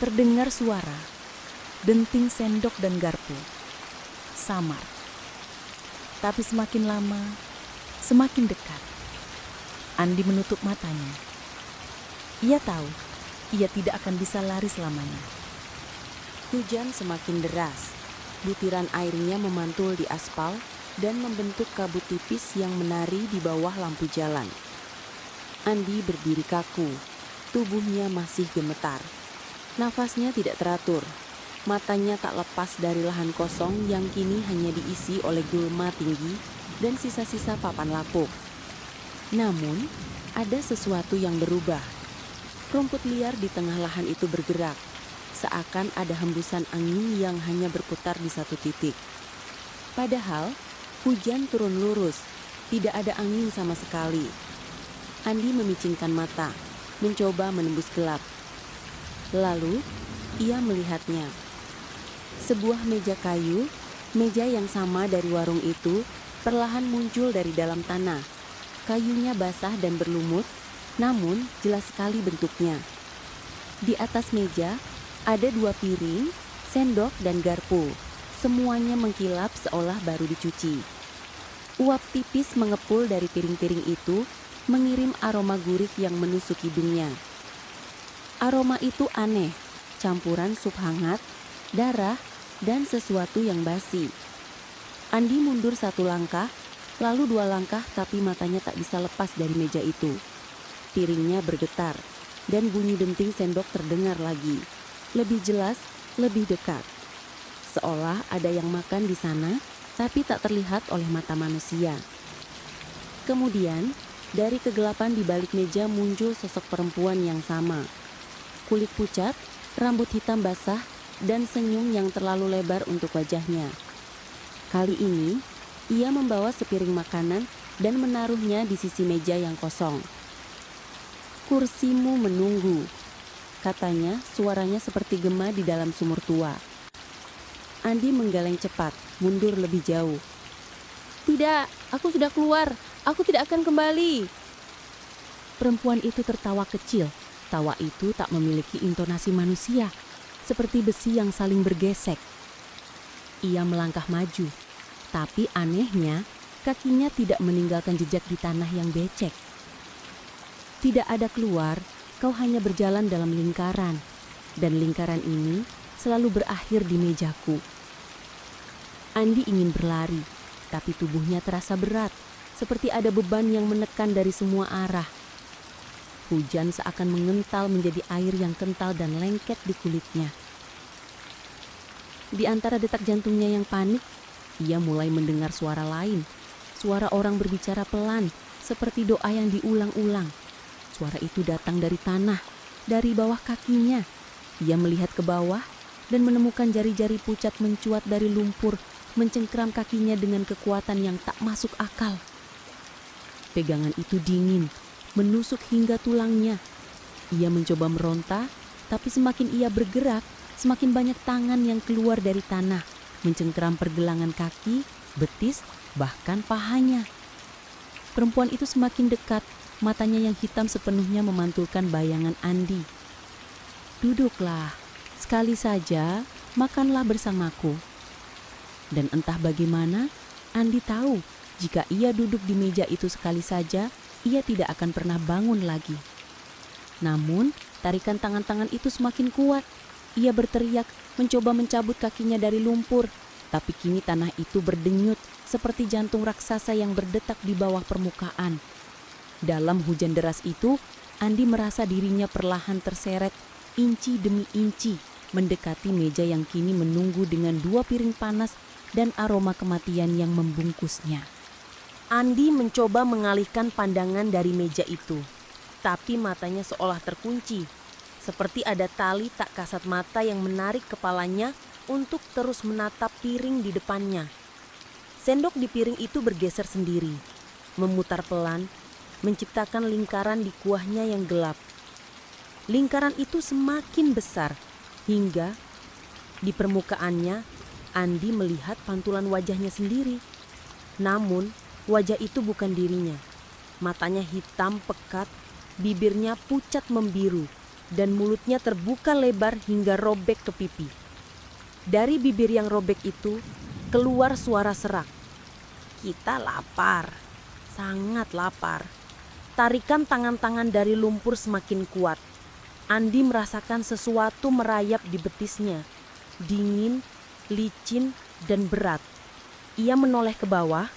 terdengar suara, denting sendok dan garpu. Samar. Tapi semakin lama, semakin dekat. Andi menutup matanya. Ia tahu, ia tidak akan bisa lari selamanya. Hujan semakin deras. Butiran airnya memantul di aspal dan membentuk kabut tipis yang menari di bawah lampu jalan. Andi berdiri kaku, tubuhnya masih gemetar. Nafasnya tidak teratur, matanya tak lepas dari lahan kosong yang kini hanya diisi oleh gulma tinggi dan sisa-sisa papan lapuk. Namun, ada sesuatu yang berubah. Rumput liar di tengah lahan itu bergerak, seakan ada hembusan angin yang hanya berputar di satu titik. Padahal, hujan turun lurus, tidak ada angin sama sekali. Andi memicingkan mata, mencoba menembus gelap. Lalu, ia melihatnya. Sebuah meja kayu, meja yang sama dari warung itu, perlahan muncul dari dalam tanah. Kayunya basah dan berlumut, namun jelas sekali bentuknya. Di atas meja, ada 2 piring, sendok, dan garpu. Semuanya mengkilap seolah baru dicuci. Uap tipis mengepul dari piring-piring itu, mengirim aroma gurih yang menusuk hidungnya. Aroma itu aneh, campuran sup hangat, darah, dan sesuatu yang basi. Andi mundur 1 langkah, lalu 2 langkah, tapi matanya tak bisa lepas dari meja itu. Piringnya bergetar, dan bunyi denting sendok terdengar lagi. Lebih jelas, lebih dekat. Seolah ada yang makan di sana, tapi tak terlihat oleh mata manusia. Kemudian, dari kegelapan di balik meja muncul sosok perempuan yang sama. Kulit pucat, rambut hitam basah, dan senyum yang terlalu lebar untuk wajahnya. Kali ini, ia membawa sepiring makanan dan menaruhnya di sisi meja yang kosong. "Kursimu menunggu," katanya, suaranya seperti gema di dalam sumur tua. Andi menggeleng cepat, mundur lebih jauh. "Tidak, aku sudah keluar. Aku tidak akan kembali." Perempuan itu tertawa kecil. Tawa itu tak memiliki intonasi manusia, seperti besi yang saling bergesek. Ia melangkah maju, tapi anehnya kakinya tidak meninggalkan jejak di tanah yang becek. Tidak ada keluar, kau hanya berjalan dalam lingkaran, dan lingkaran ini selalu berakhir di mejaku. Andi ingin berlari, tapi tubuhnya terasa berat, seperti ada beban yang menekan dari semua arah. Hujan seakan mengental menjadi air yang kental dan lengket di kulitnya. Di antara detak jantungnya yang panik, ia mulai mendengar suara lain. Suara orang berbicara pelan, seperti doa yang diulang-ulang. Suara itu datang dari tanah, dari bawah kakinya. Ia melihat ke bawah dan menemukan jari-jari pucat mencuat dari lumpur, mencengkram kakinya dengan kekuatan yang tak masuk akal. Pegangan itu dingin, menusuk hingga tulangnya. Ia mencoba meronta, tapi semakin ia bergerak, semakin banyak tangan yang keluar dari tanah, mencengkram pergelangan kaki, betis, bahkan pahanya. Perempuan itu semakin dekat, matanya yang hitam sepenuhnya memantulkan bayangan Andi. "Duduklah, sekali saja makanlah bersamaku." Dan entah bagaimana, Andi tahu jika ia duduk di meja itu sekali saja, ia tidak akan pernah bangun lagi. Namun, tarikan tangan-tangan itu semakin kuat. Ia berteriak, mencoba mencabut kakinya dari lumpur, tapi kini tanah itu berdenyut seperti jantung raksasa yang berdetak di bawah permukaan. Dalam hujan deras itu, Andi merasa dirinya perlahan terseret, inci demi inci, mendekati meja yang kini menunggu dengan 2 piring panas dan aroma kematian yang membungkusnya. Andi mencoba mengalihkan pandangan dari meja itu, tapi matanya seolah terkunci, seperti ada tali tak kasat mata yang menarik kepalanya untuk terus menatap piring di depannya. Sendok di piring itu bergeser sendiri, memutar pelan, menciptakan lingkaran di kuahnya yang gelap. Lingkaran itu semakin besar, hingga di permukaannya Andi melihat pantulan wajahnya sendiri. Namun, wajah itu bukan dirinya. Matanya hitam pekat, bibirnya pucat membiru, dan mulutnya terbuka lebar hingga robek ke pipi. Dari bibir yang robek itu, keluar suara serak. Kita lapar, sangat lapar. Tarikan tangan-tangan dari lumpur semakin kuat. Andi merasakan sesuatu merayap di betisnya. Dingin, licin, dan berat. Ia menoleh ke bawah,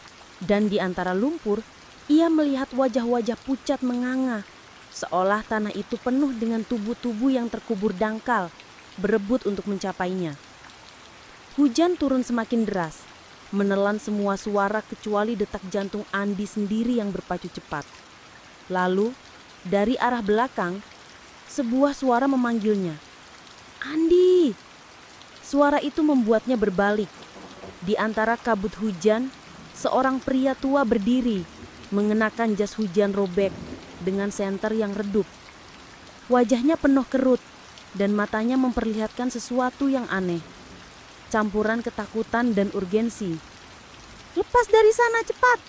dan di antara lumpur, ia melihat wajah-wajah pucat menganga, seolah tanah itu penuh dengan tubuh-tubuh yang terkubur dangkal, berebut untuk mencapainya. Hujan turun semakin deras, menelan semua suara kecuali detak jantung Andi sendiri yang berpacu cepat. Lalu, dari arah belakang, sebuah suara memanggilnya. "Andi!" Suara itu membuatnya berbalik. Di antara kabut hujan, seorang pria tua berdiri, mengenakan jas hujan robek dengan senter yang redup. Wajahnya penuh kerut dan matanya memperlihatkan sesuatu yang aneh. Campuran ketakutan dan urgensi. "Lepas dari sana cepat!"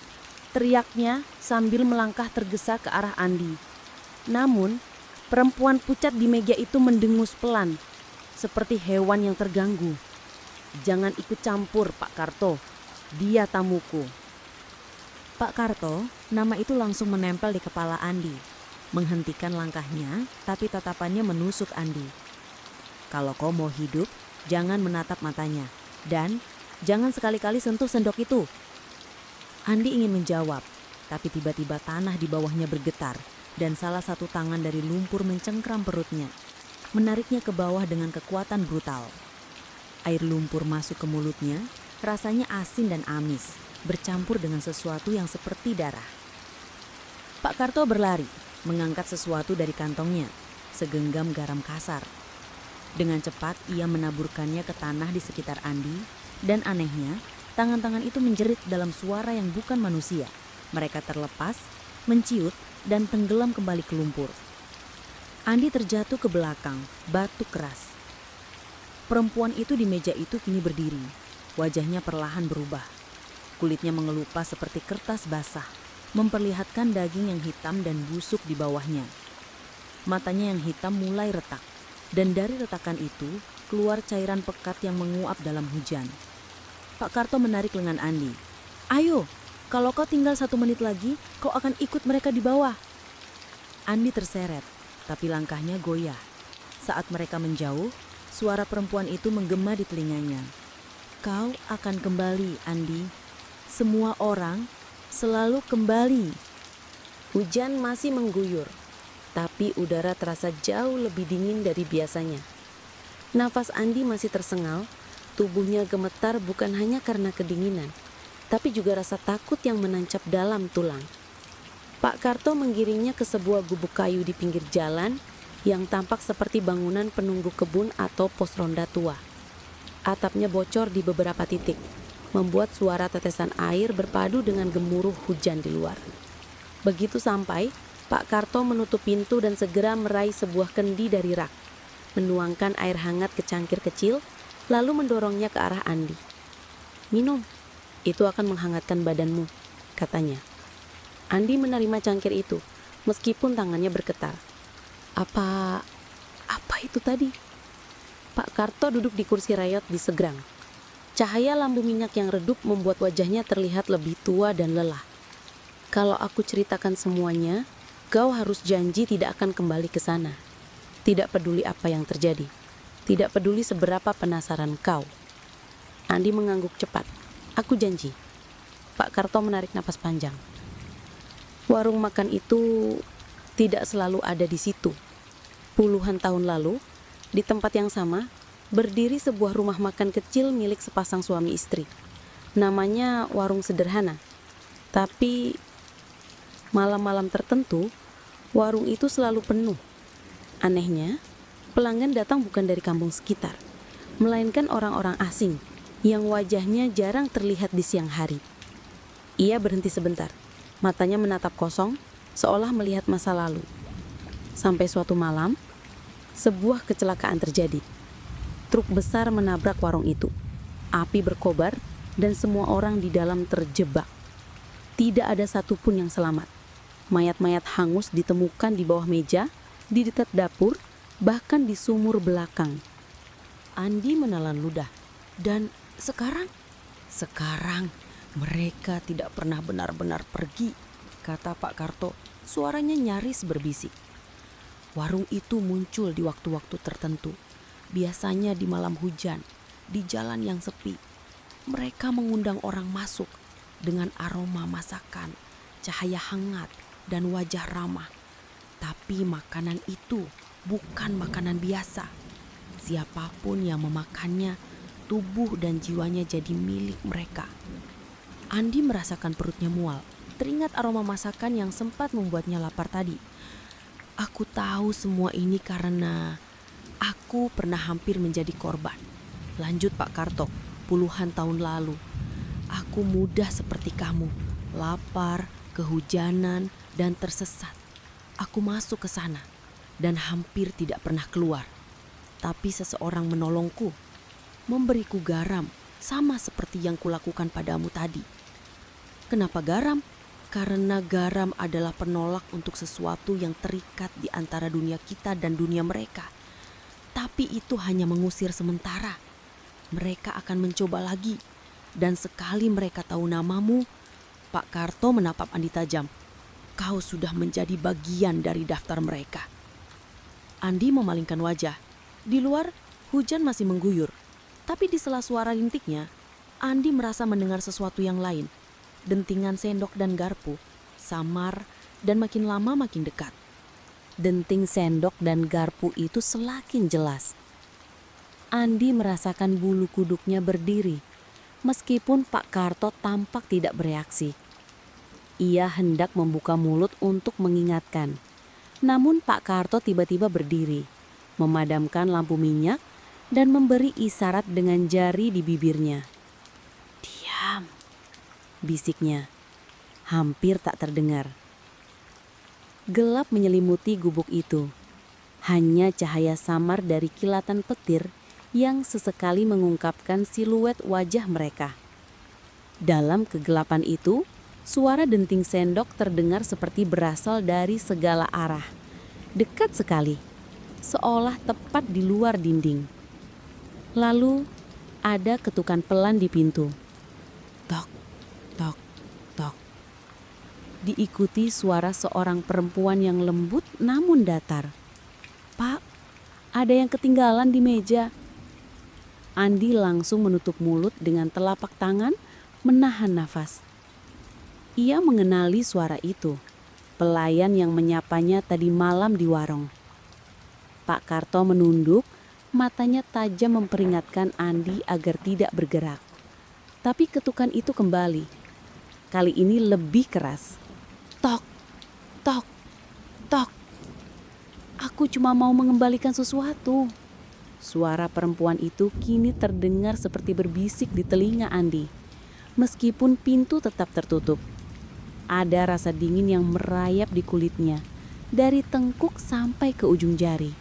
teriaknya sambil melangkah tergesa ke arah Andi. Namun, perempuan pucat di meja itu mendengus pelan, seperti hewan yang terganggu. "Jangan ikut campur, Pak Karto. Dia tamuku." Pak Karto, nama itu langsung menempel di kepala Andi. Menghentikan langkahnya, tapi tatapannya menusuk Andi. "Kalau kau mau hidup, jangan menatap matanya. Dan jangan sekali-kali sentuh sendok itu." Andi ingin menjawab, tapi tiba-tiba tanah di bawahnya bergetar dan salah satu tangan dari lumpur mencengkram perutnya, menariknya ke bawah dengan kekuatan brutal. Air lumpur masuk ke mulutnya, rasanya asin dan amis, bercampur dengan sesuatu yang seperti darah. Pak Karto berlari, mengangkat sesuatu dari kantongnya, segenggam garam kasar. Dengan cepat ia menaburkannya ke tanah di sekitar Andi, dan anehnya, tangan-tangan itu menjerit dalam suara yang bukan manusia. Mereka terlepas, menciut, dan tenggelam kembali ke lumpur. Andi terjatuh ke belakang, batuk keras. Perempuan itu di meja itu kini berdiri. Wajahnya perlahan berubah. Kulitnya mengelupas seperti kertas basah, memperlihatkan daging yang hitam dan busuk di bawahnya. Matanya yang hitam mulai retak, dan dari retakan itu keluar cairan pekat yang menguap dalam hujan. Pak Karto menarik lengan Andi. "Ayo, kalau kau tinggal 1 menit lagi, kau akan ikut mereka di bawah." Andi terseret, tapi langkahnya goyah. Saat mereka menjauh, suara perempuan itu menggema di telinganya. "Kau akan kembali, Andi. Semua orang selalu kembali." Hujan masih mengguyur, tapi udara terasa jauh lebih dingin dari biasanya. Nafas Andi masih tersengal, tubuhnya gemetar bukan hanya karena kedinginan, tapi juga rasa takut yang menancap dalam tulang. Pak Karto menggiringnya ke sebuah gubuk kayu di pinggir jalan yang tampak seperti bangunan penunggu kebun atau pos ronda tua. Atapnya bocor di beberapa titik, membuat suara tetesan air berpadu dengan gemuruh hujan di luar. Begitu sampai, Pak Karto menutup pintu dan segera meraih sebuah kendi dari rak, menuangkan air hangat ke cangkir kecil, lalu mendorongnya ke arah Andi. "Minum, itu akan menghangatkan badanmu," katanya. Andi menerima cangkir itu, meskipun tangannya bergetar. Apa itu tadi? Pak Karto duduk di kursi rayot di seberang. Cahaya lampu minyak yang redup membuat wajahnya terlihat lebih tua dan lelah. "Kalau aku ceritakan semuanya, kau harus janji tidak akan kembali ke sana. Tidak peduli apa yang terjadi. Tidak peduli seberapa penasaran kau." Andi mengangguk cepat. "Aku janji." Pak Karto menarik napas panjang. Warung makan itu tidak selalu ada di situ. Puluhan tahun lalu, di tempat yang sama, berdiri sebuah rumah makan kecil milik sepasang suami istri. Namanya warung sederhana. Tapi malam-malam tertentu, warung itu selalu penuh. Anehnya, pelanggan datang bukan dari kampung sekitar, melainkan orang-orang asing yang wajahnya jarang terlihat di siang hari. Ia berhenti sebentar, matanya menatap kosong, seolah melihat masa lalu. Sampai suatu malam, sebuah kecelakaan terjadi. Truk besar menabrak warung itu. Api berkobar dan semua orang di dalam terjebak. Tidak ada satupun yang selamat. Mayat-mayat hangus ditemukan di bawah meja, di dekat dapur, bahkan di sumur belakang. Andi menelan ludah. Dan sekarang mereka tidak pernah benar-benar pergi, kata Pak Karto. Suaranya nyaris berbisik. Warung itu muncul di waktu-waktu tertentu. Biasanya di malam hujan, di jalan yang sepi. Mereka mengundang orang masuk dengan aroma masakan, cahaya hangat, dan wajah ramah. Tapi makanan itu bukan makanan biasa. Siapapun yang memakannya, tubuh dan jiwanya jadi milik mereka. Andi merasakan perutnya mual, teringat aroma masakan yang sempat membuatnya lapar tadi. Aku tahu semua ini karena aku pernah hampir menjadi korban. Lanjut Pak Karto, puluhan tahun lalu. Aku muda seperti kamu, lapar, kehujanan, dan tersesat. Aku masuk ke sana dan hampir tidak pernah keluar. Tapi seseorang menolongku, memberiku garam, sama seperti yang kulakukan padamu tadi. Kenapa garam? Karena garam adalah penolak untuk sesuatu yang terikat di antara dunia kita dan dunia mereka. Tapi itu hanya mengusir sementara. Mereka akan mencoba lagi. Dan sekali mereka tahu namamu, Pak Karto menatap Andi tajam. Kau sudah menjadi bagian dari daftar mereka. Andi memalingkan wajah. Di luar, hujan masih mengguyur. Tapi di sela suara rintiknya, Andi merasa mendengar sesuatu yang lain. Dentingan sendok dan garpu, samar dan makin lama makin dekat. Denting sendok dan garpu itu semakin jelas. Andi merasakan bulu kuduknya berdiri, meskipun Pak Karto tampak tidak bereaksi. Ia hendak membuka mulut untuk mengingatkan. Namun Pak Karto tiba-tiba berdiri, memadamkan lampu minyak dan memberi isyarat dengan jari di bibirnya. "Diam," bisiknya. Hampir tak terdengar. Gelap menyelimuti gubuk itu. Hanya cahaya samar dari kilatan petir yang sesekali mengungkapkan siluet wajah mereka. Dalam kegelapan itu, suara denting sendok terdengar seperti berasal dari segala arah. Dekat sekali, seolah tepat di luar dinding. Lalu ada ketukan pelan di pintu. Tok, tok, tok. Diikuti suara seorang perempuan yang lembut namun datar. "Pak, ada yang ketinggalan di meja." Andi langsung menutup mulut dengan telapak tangan, menahan nafas. Ia mengenali suara itu, pelayan yang menyapanya tadi malam di warung. Pak Karto menunduk, matanya tajam memperingatkan Andi agar tidak bergerak. Tapi ketukan itu kembali. Kali ini lebih keras. Tok, tok, tok. "Aku cuma mau mengembalikan sesuatu." Suara perempuan itu kini terdengar seperti berbisik di telinga Andi. Meskipun pintu tetap tertutup. Ada rasa dingin yang merayap di kulitnya, dari tengkuk sampai ke ujung jari.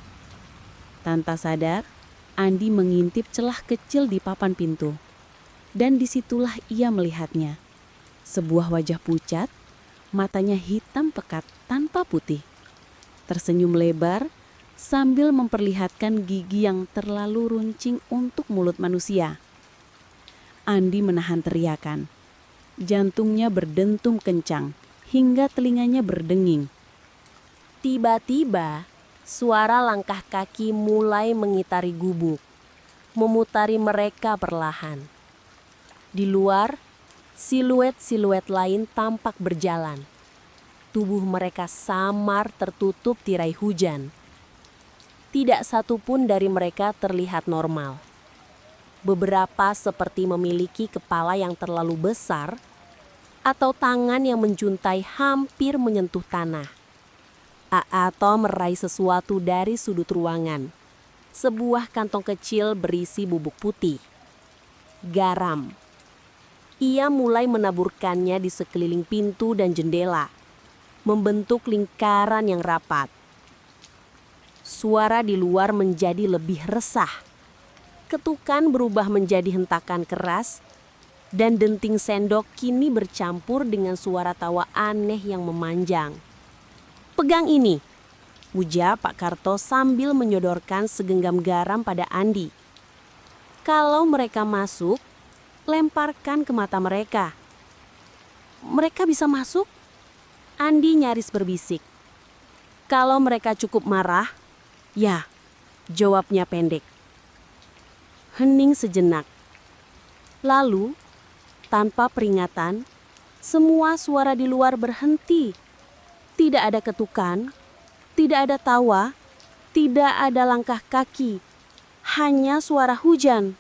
Tanpa sadar, Andi mengintip celah kecil di papan pintu. Dan disitulah ia melihatnya. Sebuah wajah pucat, matanya hitam pekat tanpa putih. Tersenyum lebar sambil memperlihatkan gigi yang terlalu runcing untuk mulut manusia. Andi menahan teriakan. Jantungnya berdentum kencang hingga telinganya berdenging. Tiba-tiba, suara langkah kaki mulai mengitari gubuk, memutari mereka perlahan. Di luar, siluet-siluet lain tampak berjalan. Tubuh mereka samar tertutup tirai hujan. Tidak satu pun dari mereka terlihat normal. Beberapa seperti memiliki kepala yang terlalu besar atau tangan yang menjuntai hampir menyentuh tanah. Aato meraih sesuatu dari sudut ruangan. Sebuah kantong kecil berisi bubuk putih. Garam. Ia mulai menaburkannya di sekeliling pintu dan jendela, membentuk lingkaran yang rapat. Suara di luar menjadi lebih resah. Ketukan berubah menjadi hentakan keras, dan denting sendok kini bercampur dengan suara tawa aneh yang memanjang. "Pegang ini," ujar Pak Karto sambil menyodorkan segenggam garam pada Andi. "Kalau mereka masuk, lemparkan ke mata mereka." "Mereka bisa masuk?" Andi nyaris berbisik. "Kalau mereka cukup marah, ya," jawabnya pendek. Hening sejenak. Lalu, tanpa peringatan, semua suara di luar berhenti. Tidak ada ketukan, tidak ada tawa, tidak ada langkah kaki, hanya suara hujan.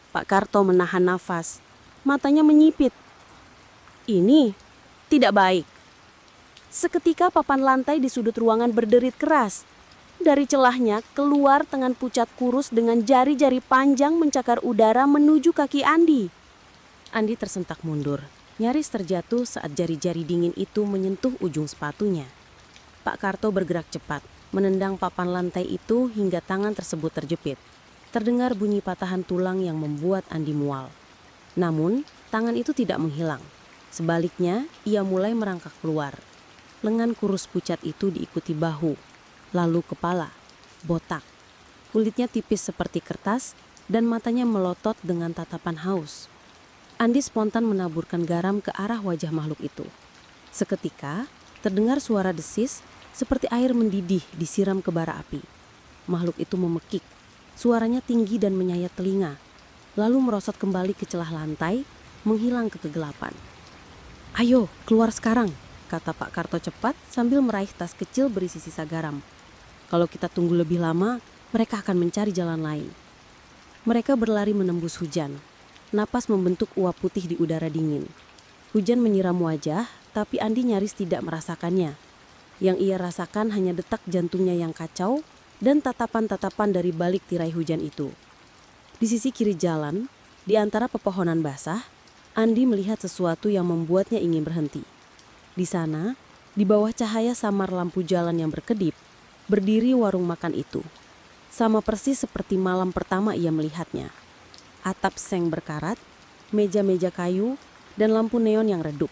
Pak Karto menahan nafas, matanya menyipit. Ini tidak baik. Seketika papan lantai di sudut ruangan berderit keras. Dari celahnya keluar tangan pucat kurus dengan jari-jari panjang mencakar udara menuju kaki Andi. Andi tersentak mundur, nyaris terjatuh saat jari-jari dingin itu menyentuh ujung sepatunya. Pak Karto bergerak cepat, menendang papan lantai itu hingga tangan tersebut terjepit. Terdengar bunyi patahan tulang yang membuat Andi mual. Namun, tangan itu tidak menghilang. Sebaliknya, ia mulai merangkak keluar. Lengan kurus pucat itu diikuti bahu, lalu kepala, botak. Kulitnya tipis seperti kertas dan matanya melotot dengan tatapan haus. Andi spontan menaburkan garam ke arah wajah makhluk itu. Seketika, terdengar suara desis seperti air mendidih disiram ke bara api. Makhluk itu memekik. Suaranya tinggi dan menyayat telinga, lalu merosot kembali ke celah lantai, menghilang ke kegelapan. "Ayo, keluar sekarang," kata Pak Karto cepat sambil meraih tas kecil berisi sisa garam. "Kalau kita tunggu lebih lama, mereka akan mencari jalan lain." Mereka berlari menembus hujan. Napas membentuk uap putih di udara dingin. Hujan menyiram wajah, tapi Andi nyaris tidak merasakannya. Yang ia rasakan hanya detak jantungnya yang kacau dan tatapan-tatapan dari balik tirai hujan itu. Di sisi kiri jalan, di antara pepohonan basah, Andi melihat sesuatu yang membuatnya ingin berhenti. Di sana, di bawah cahaya samar lampu jalan yang berkedip, berdiri warung makan itu. Sama persis seperti malam pertama ia melihatnya. Atap seng berkarat, meja-meja kayu, dan lampu neon yang redup.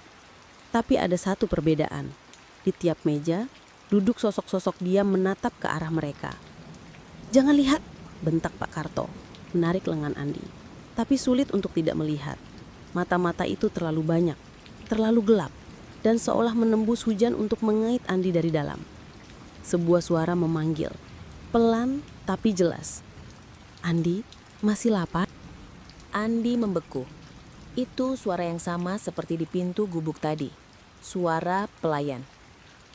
Tapi ada satu perbedaan. Di tiap meja, duduk sosok-sosok diam menatap ke arah mereka. "Jangan lihat," bentak Pak Karto, menarik lengan Andi. Tapi sulit untuk tidak melihat. Mata-mata itu terlalu banyak, terlalu gelap, dan seolah menembus hujan untuk mengait Andi dari dalam. Sebuah suara memanggil, pelan tapi jelas. "Andi, masih lapar?" Andi membeku. Itu suara yang sama seperti di pintu gubuk tadi. Suara pelayan.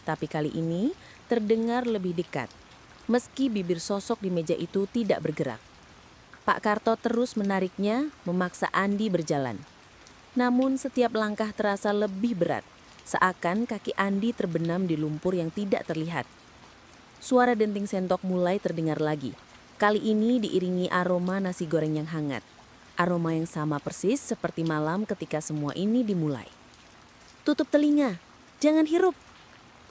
Tapi kali ini terdengar lebih dekat. Meski bibir sosok di meja itu tidak bergerak. Pak Karto terus menariknya, memaksa Andi berjalan. Namun setiap langkah terasa lebih berat. Seakan kaki Andi terbenam di lumpur yang tidak terlihat. Suara denting sendok mulai terdengar lagi. Kali ini diiringi aroma nasi goreng yang hangat. Aroma yang sama persis seperti malam ketika semua ini dimulai. "Tutup telinga, jangan hirup,"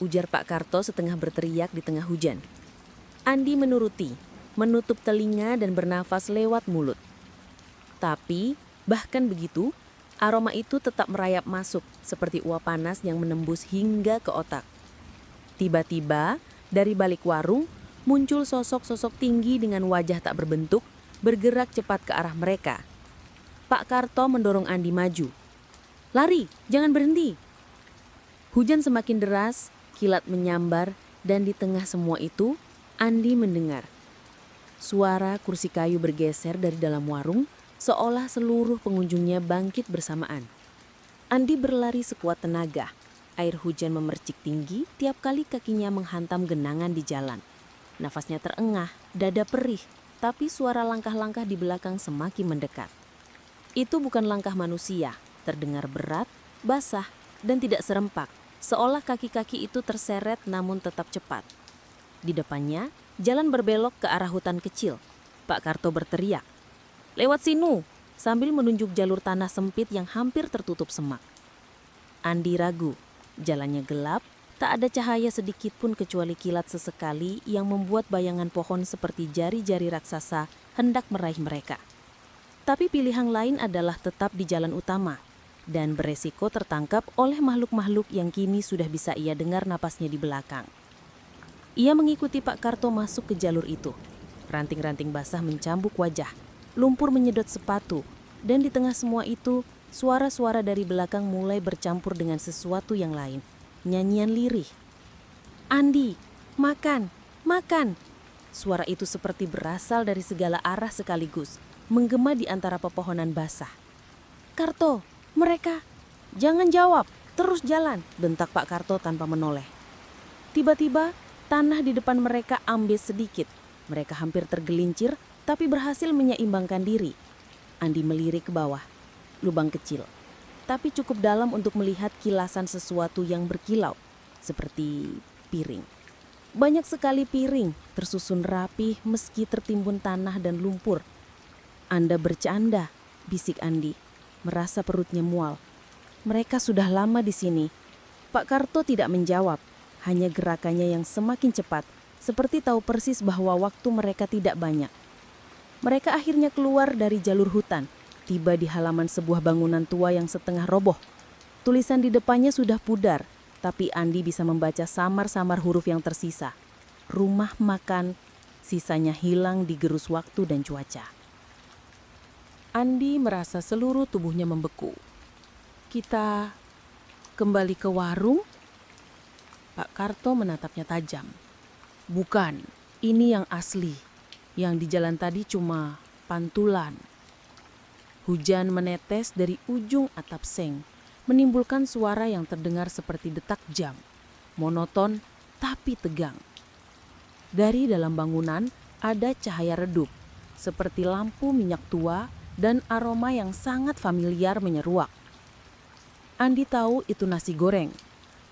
ujar Pak Karto setengah berteriak di tengah hujan. Andi menuruti, menutup telinga dan bernafas lewat mulut. Tapi, bahkan begitu, aroma itu tetap merayap masuk seperti uap panas yang menembus hingga ke otak. Tiba-tiba, dari balik warung, muncul sosok-sosok tinggi dengan wajah tak berbentuk, bergerak cepat ke arah mereka. Pak Karto mendorong Andi maju. "Lari, jangan berhenti." Hujan semakin deras, kilat menyambar, dan di tengah semua itu, Andi mendengar suara kursi kayu bergeser dari dalam warung, seolah seluruh pengunjungnya bangkit bersamaan. Andi berlari sekuat tenaga. Air hujan memercik tinggi tiap kali kakinya menghantam genangan di jalan. Nafasnya terengah, dada perih, tapi suara langkah-langkah di belakang semakin mendekat. Itu bukan langkah manusia, terdengar berat, basah, dan tidak serempak, seolah kaki-kaki itu terseret namun tetap cepat. Di depannya, jalan berbelok ke arah hutan kecil. Pak Karto berteriak, "Lewat sinu!" sambil menunjuk jalur tanah sempit yang hampir tertutup semak. Andi ragu, jalannya gelap, tak ada cahaya sedikit pun kecuali kilat sesekali yang membuat bayangan pohon seperti jari-jari raksasa hendak meraih mereka. Tapi pilihan lain adalah tetap di jalan utama dan beresiko tertangkap oleh makhluk-makhluk yang kini sudah bisa ia dengar napasnya di belakang. Ia mengikuti Pak Karto masuk ke jalur itu. Ranting-ranting basah mencambuk wajah, lumpur menyedot sepatu, dan di tengah semua itu, suara-suara dari belakang mulai bercampur dengan sesuatu yang lain. Nyanyian lirih. "Andi, makan, makan!" Suara itu seperti berasal dari segala arah sekaligus, menggema di antara pepohonan basah. "Karto, mereka! Jangan jawab, terus jalan!" bentak Pak Karto tanpa menoleh. Tiba-tiba, tanah di depan mereka ambes sedikit. Mereka hampir tergelincir, tapi berhasil menyeimbangkan diri. Andi melirik ke bawah, lubang kecil, tapi cukup dalam untuk melihat kilasan sesuatu yang berkilau, seperti piring. Banyak sekali piring, tersusun rapi meski tertimbun tanah dan lumpur. "Anda bercanda," bisik Andi, merasa perutnya mual. Mereka sudah lama di sini. Pak Karto tidak menjawab, hanya gerakannya yang semakin cepat, seperti tahu persis bahwa waktu mereka tidak banyak. Mereka akhirnya keluar dari jalur hutan, tiba di halaman sebuah bangunan tua yang setengah roboh. Tulisan di depannya sudah pudar, tapi Andi bisa membaca samar-samar huruf yang tersisa. "Rumah makan," sisanya hilang digerus waktu dan cuaca. Andi merasa seluruh tubuhnya membeku. "Kita kembali ke warung?" Pak Karto menatapnya tajam. "Bukan, ini yang asli. Yang di jalan tadi cuma pantulan." Hujan menetes dari ujung atap seng, menimbulkan suara yang terdengar seperti detak jam, monoton tapi tegang. Dari dalam bangunan ada cahaya redup, seperti lampu minyak tua dan aroma yang sangat familiar menyeruak. Andi tahu itu nasi goreng,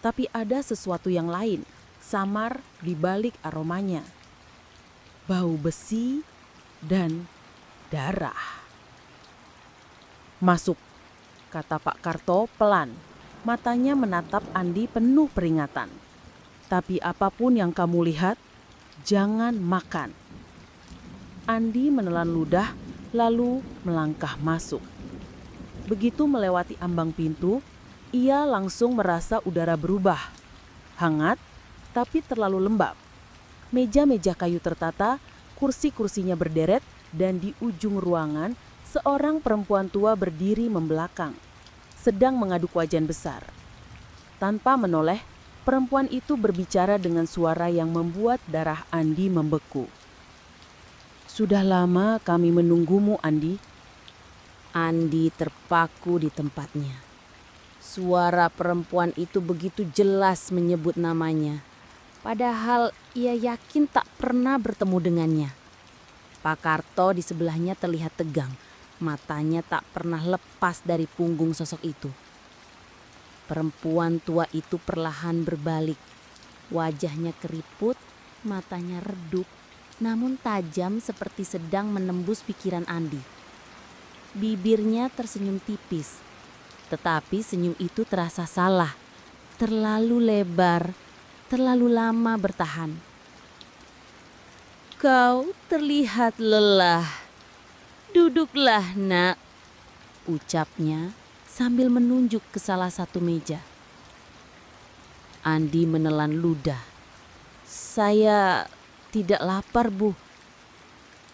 tapi ada sesuatu yang lain, samar di balik aromanya. Bau besi dan darah. "Masuk," kata Pak Karto pelan. Matanya menatap Andi penuh peringatan. "Tapi apapun yang kamu lihat, jangan makan." Andi menelan ludah lalu melangkah masuk. Begitu melewati ambang pintu, ia langsung merasa udara berubah. Hangat, tapi terlalu lembab. Meja-meja kayu tertata, kursi-kursinya berderet, dan di ujung ruangan, seorang perempuan tua berdiri membelakang, sedang mengaduk wajan besar. Tanpa menoleh, perempuan itu berbicara dengan suara yang membuat darah Andi membeku. "Sudah lama kami menunggumu, Andi." Andi terpaku di tempatnya. Suara perempuan itu begitu jelas menyebut namanya, padahal ia yakin tak pernah bertemu dengannya. Pak Karto di sebelahnya terlihat tegang, matanya tak pernah lepas dari punggung sosok itu. Perempuan tua itu perlahan berbalik, wajahnya keriput, matanya redup, namun tajam seperti sedang menembus pikiran Andi. Bibirnya tersenyum tipis, tetapi senyum itu terasa salah, terlalu lebar, terlalu lama bertahan. "Kau terlihat lelah. Duduklah, Nak," ucapnya sambil menunjuk ke salah satu meja. Andi menelan ludah. "Saya tidak lapar, Bu."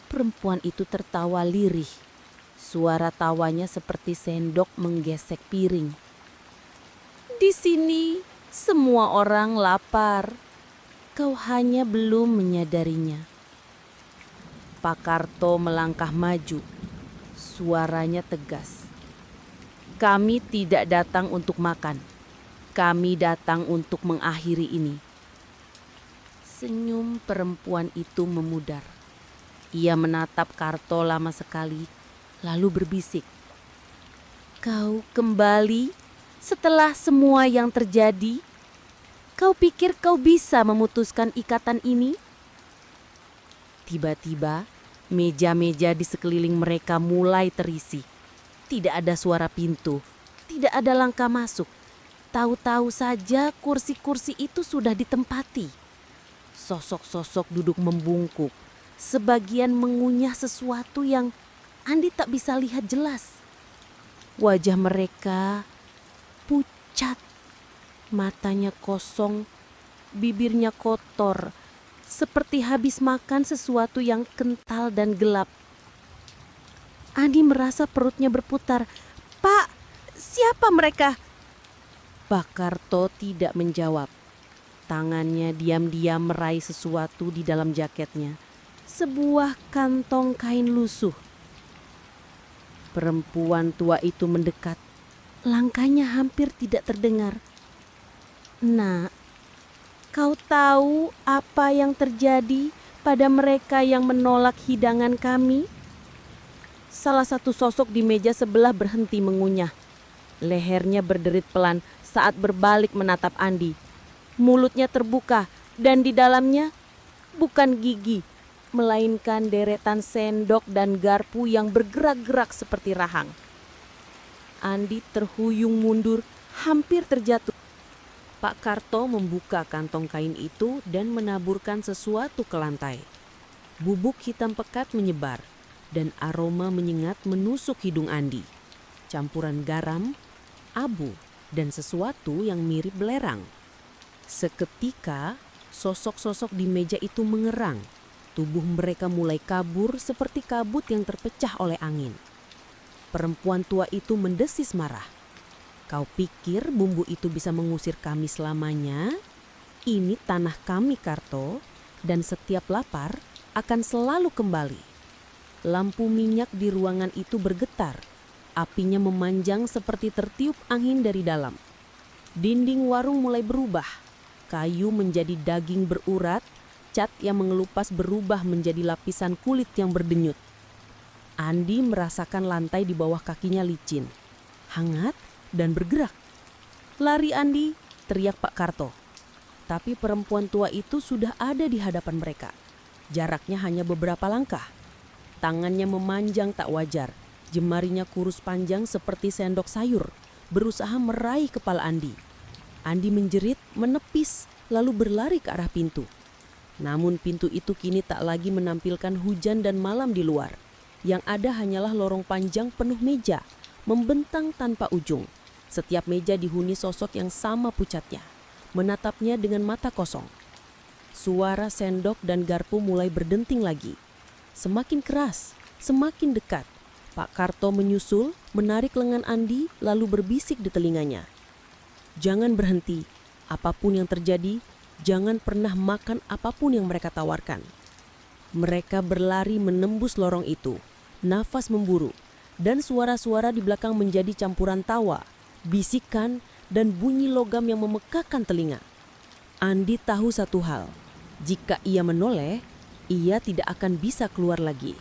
Perempuan itu tertawa lirih. Suara tawanya seperti sendok menggesek piring. "Di sini semua orang lapar. Kau hanya belum menyadarinya." Pak Karto melangkah maju. Suaranya tegas. "Kami tidak datang untuk makan. Kami datang untuk mengakhiri ini." Senyum perempuan itu memudar. Ia menatap Karto lama sekali, lalu berbisik. Kau kembali setelah semua yang terjadi? Kau pikir kau bisa memutuskan ikatan ini? Tiba-tiba, meja-meja di sekeliling mereka mulai terisi. Tidak ada suara pintu, tidak ada langkah masuk. Tahu-tahu saja kursi-kursi itu sudah ditempati. Sosok-sosok duduk membungkuk, sebagian mengunyah sesuatu yang Andi tak bisa lihat jelas. Wajah mereka pucat, matanya kosong, bibirnya kotor, seperti habis makan sesuatu yang kental dan gelap. Andi merasa perutnya berputar. Pak, siapa mereka? Pak Karto tidak menjawab. Tangannya diam-diam meraih sesuatu di dalam jaketnya. Sebuah kantong kain lusuh. Perempuan tua itu mendekat. Langkahnya hampir tidak terdengar. Nak, kau tahu apa yang terjadi pada mereka yang menolak hidangan kami? Salah satu sosok di meja sebelah berhenti mengunyah. Lehernya berderit pelan saat berbalik menatap Andi. Mulutnya terbuka dan di dalamnya bukan gigi, melainkan deretan sendok dan garpu yang bergerak-gerak seperti rahang. Andi terhuyung mundur, hampir terjatuh. Pak Karto membuka kantong kain itu dan menaburkan sesuatu ke lantai. Bubuk hitam pekat menyebar dan aroma menyengat menusuk hidung Andi. Campuran garam, abu, dan sesuatu yang mirip belerang. Seketika, sosok-sosok di meja itu mengerang. Tubuh mereka mulai kabur seperti kabut yang terpecah oleh angin. Perempuan tua itu mendesis marah. Kau pikir bumbu itu bisa mengusir kami selamanya? Ini tanah kami, Karto, dan setiap lapar akan selalu kembali. Lampu minyak di ruangan itu bergetar. Apinya memanjang seperti tertiup angin dari dalam. Dinding warung mulai berubah. Kayu menjadi daging berurat. Cat yang mengelupas berubah menjadi lapisan kulit yang berdenyut. Andi merasakan lantai di bawah kakinya licin, hangat dan bergerak. Lari Andi, teriak Pak Karto. Tapi perempuan tua itu sudah ada di hadapan mereka. Jaraknya hanya beberapa langkah. Tangannya memanjang tak wajar. Jemarinya kurus panjang seperti sendok sayur, berusaha meraih kepala Andi. Andi menjerit, menepis, lalu berlari ke arah pintu. Namun pintu itu kini tak lagi menampilkan hujan dan malam di luar. Yang ada hanyalah lorong panjang penuh meja, membentang tanpa ujung. Setiap meja dihuni sosok yang sama pucatnya, menatapnya dengan mata kosong. Suara sendok dan garpu mulai berdenting lagi. Semakin keras, semakin dekat. Pak Karto menyusul, menarik lengan Andi, lalu berbisik di telinganya. Jangan berhenti, apapun yang terjadi, jangan pernah makan apapun yang mereka tawarkan. Mereka berlari menembus lorong itu, nafas memburu, dan suara-suara di belakang menjadi campuran tawa, bisikan, dan bunyi logam yang memekakkan telinga. Andi tahu satu hal, jika ia menoleh, ia tidak akan bisa keluar lagi.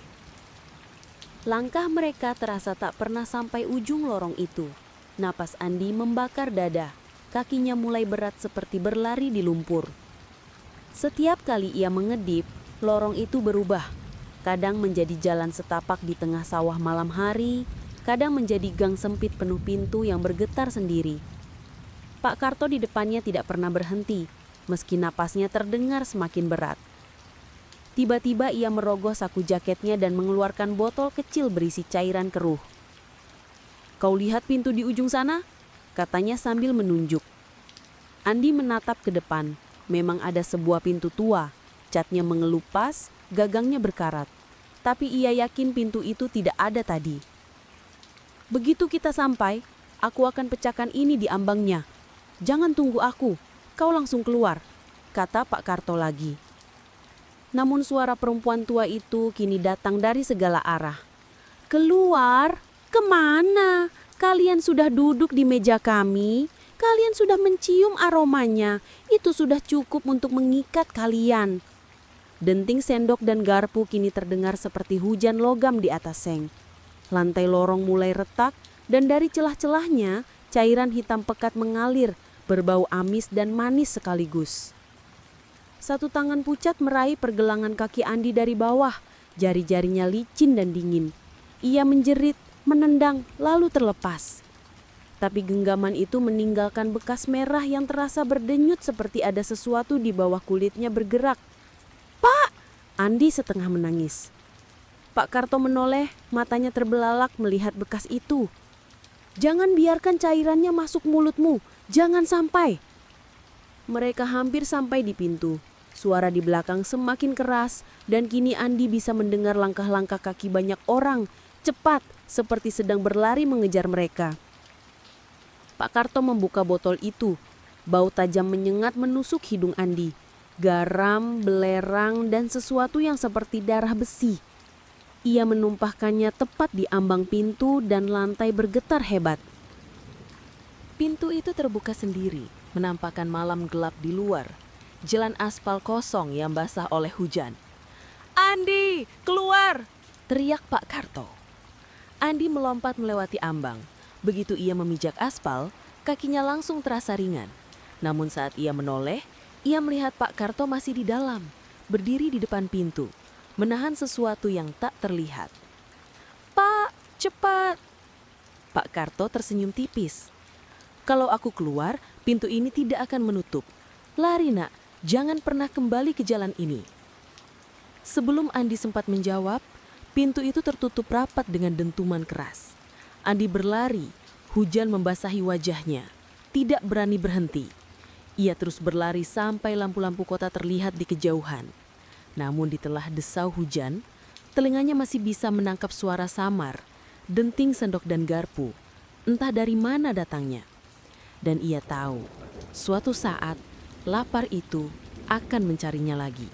Langkah mereka terasa tak pernah sampai ujung lorong itu. Napas Andi membakar dada. Kakinya mulai berat seperti berlari di lumpur. Setiap kali ia mengedip, lorong itu berubah. Kadang menjadi jalan setapak di tengah sawah malam hari, kadang menjadi gang sempit penuh pintu yang bergetar sendiri. Pak Karto di depannya tidak pernah berhenti, meski napasnya terdengar semakin berat. Tiba-tiba ia merogoh saku jaketnya dan mengeluarkan botol kecil berisi cairan keruh. "Kau lihat pintu di ujung sana?" katanya sambil menunjuk. Andi menatap ke depan. Memang ada sebuah pintu tua. Catnya mengelupas, gagangnya berkarat. Tapi ia yakin pintu itu tidak ada tadi. "Begitu kita sampai, aku akan pecahkan ini di ambangnya. Jangan tunggu aku, kau langsung keluar," kata Pak Karto lagi. Namun suara perempuan tua itu kini datang dari segala arah. "Keluar? Kemana? Kalian sudah duduk di meja kami. Kalian sudah mencium aromanya. Itu sudah cukup untuk mengikat kalian." Denting sendok dan garpu kini terdengar seperti hujan logam di atas seng. Lantai lorong mulai retak dan dari celah-celahnya cairan hitam pekat mengalir, berbau amis dan manis sekaligus. Satu tangan pucat meraih pergelangan kaki Andi dari bawah, jari-jarinya licin dan dingin. Ia menjerit, menendang, lalu terlepas. Tapi genggaman itu meninggalkan bekas merah yang terasa berdenyut seperti ada sesuatu di bawah kulitnya bergerak. "Pak!" Andi setengah menangis. Pak Karto menoleh, matanya terbelalak melihat bekas itu. "Jangan biarkan cairannya masuk mulutmu, jangan sampai." Mereka hampir sampai di pintu. Suara di belakang semakin keras dan kini Andi bisa mendengar langkah-langkah kaki banyak orang, cepat seperti sedang berlari mengejar mereka. Pak Karto membuka botol itu. Bau tajam menyengat menusuk hidung Andi. Garam, belerang, dan sesuatu yang seperti darah besi. Ia menumpahkannya tepat di ambang pintu dan lantai bergetar hebat. Pintu itu terbuka sendiri, menampakkan malam gelap di luar. Jalan aspal kosong yang basah oleh hujan. "Andi, keluar!" teriak Pak Karto. Andi melompat melewati ambang. Begitu ia memijak aspal, kakinya langsung terasa ringan. Namun saat ia menoleh, ia melihat Pak Karto masih di dalam, berdiri di depan pintu, menahan sesuatu yang tak terlihat. "Pak, cepat!" Pak Karto tersenyum tipis. "Kalau aku keluar, pintu ini tidak akan menutup. Lari nak, jangan pernah kembali ke jalan ini." Sebelum Andi sempat menjawab, pintu itu tertutup rapat dengan dentuman keras. Andi berlari, hujan membasahi wajahnya, tidak berani berhenti. Ia terus berlari sampai lampu-lampu kota terlihat di kejauhan. Namun di telah desau hujan, telinganya masih bisa menangkap suara samar, denting sendok dan garpu, entah dari mana datangnya. Dan ia tahu, suatu saat lapar itu akan mencarinya lagi.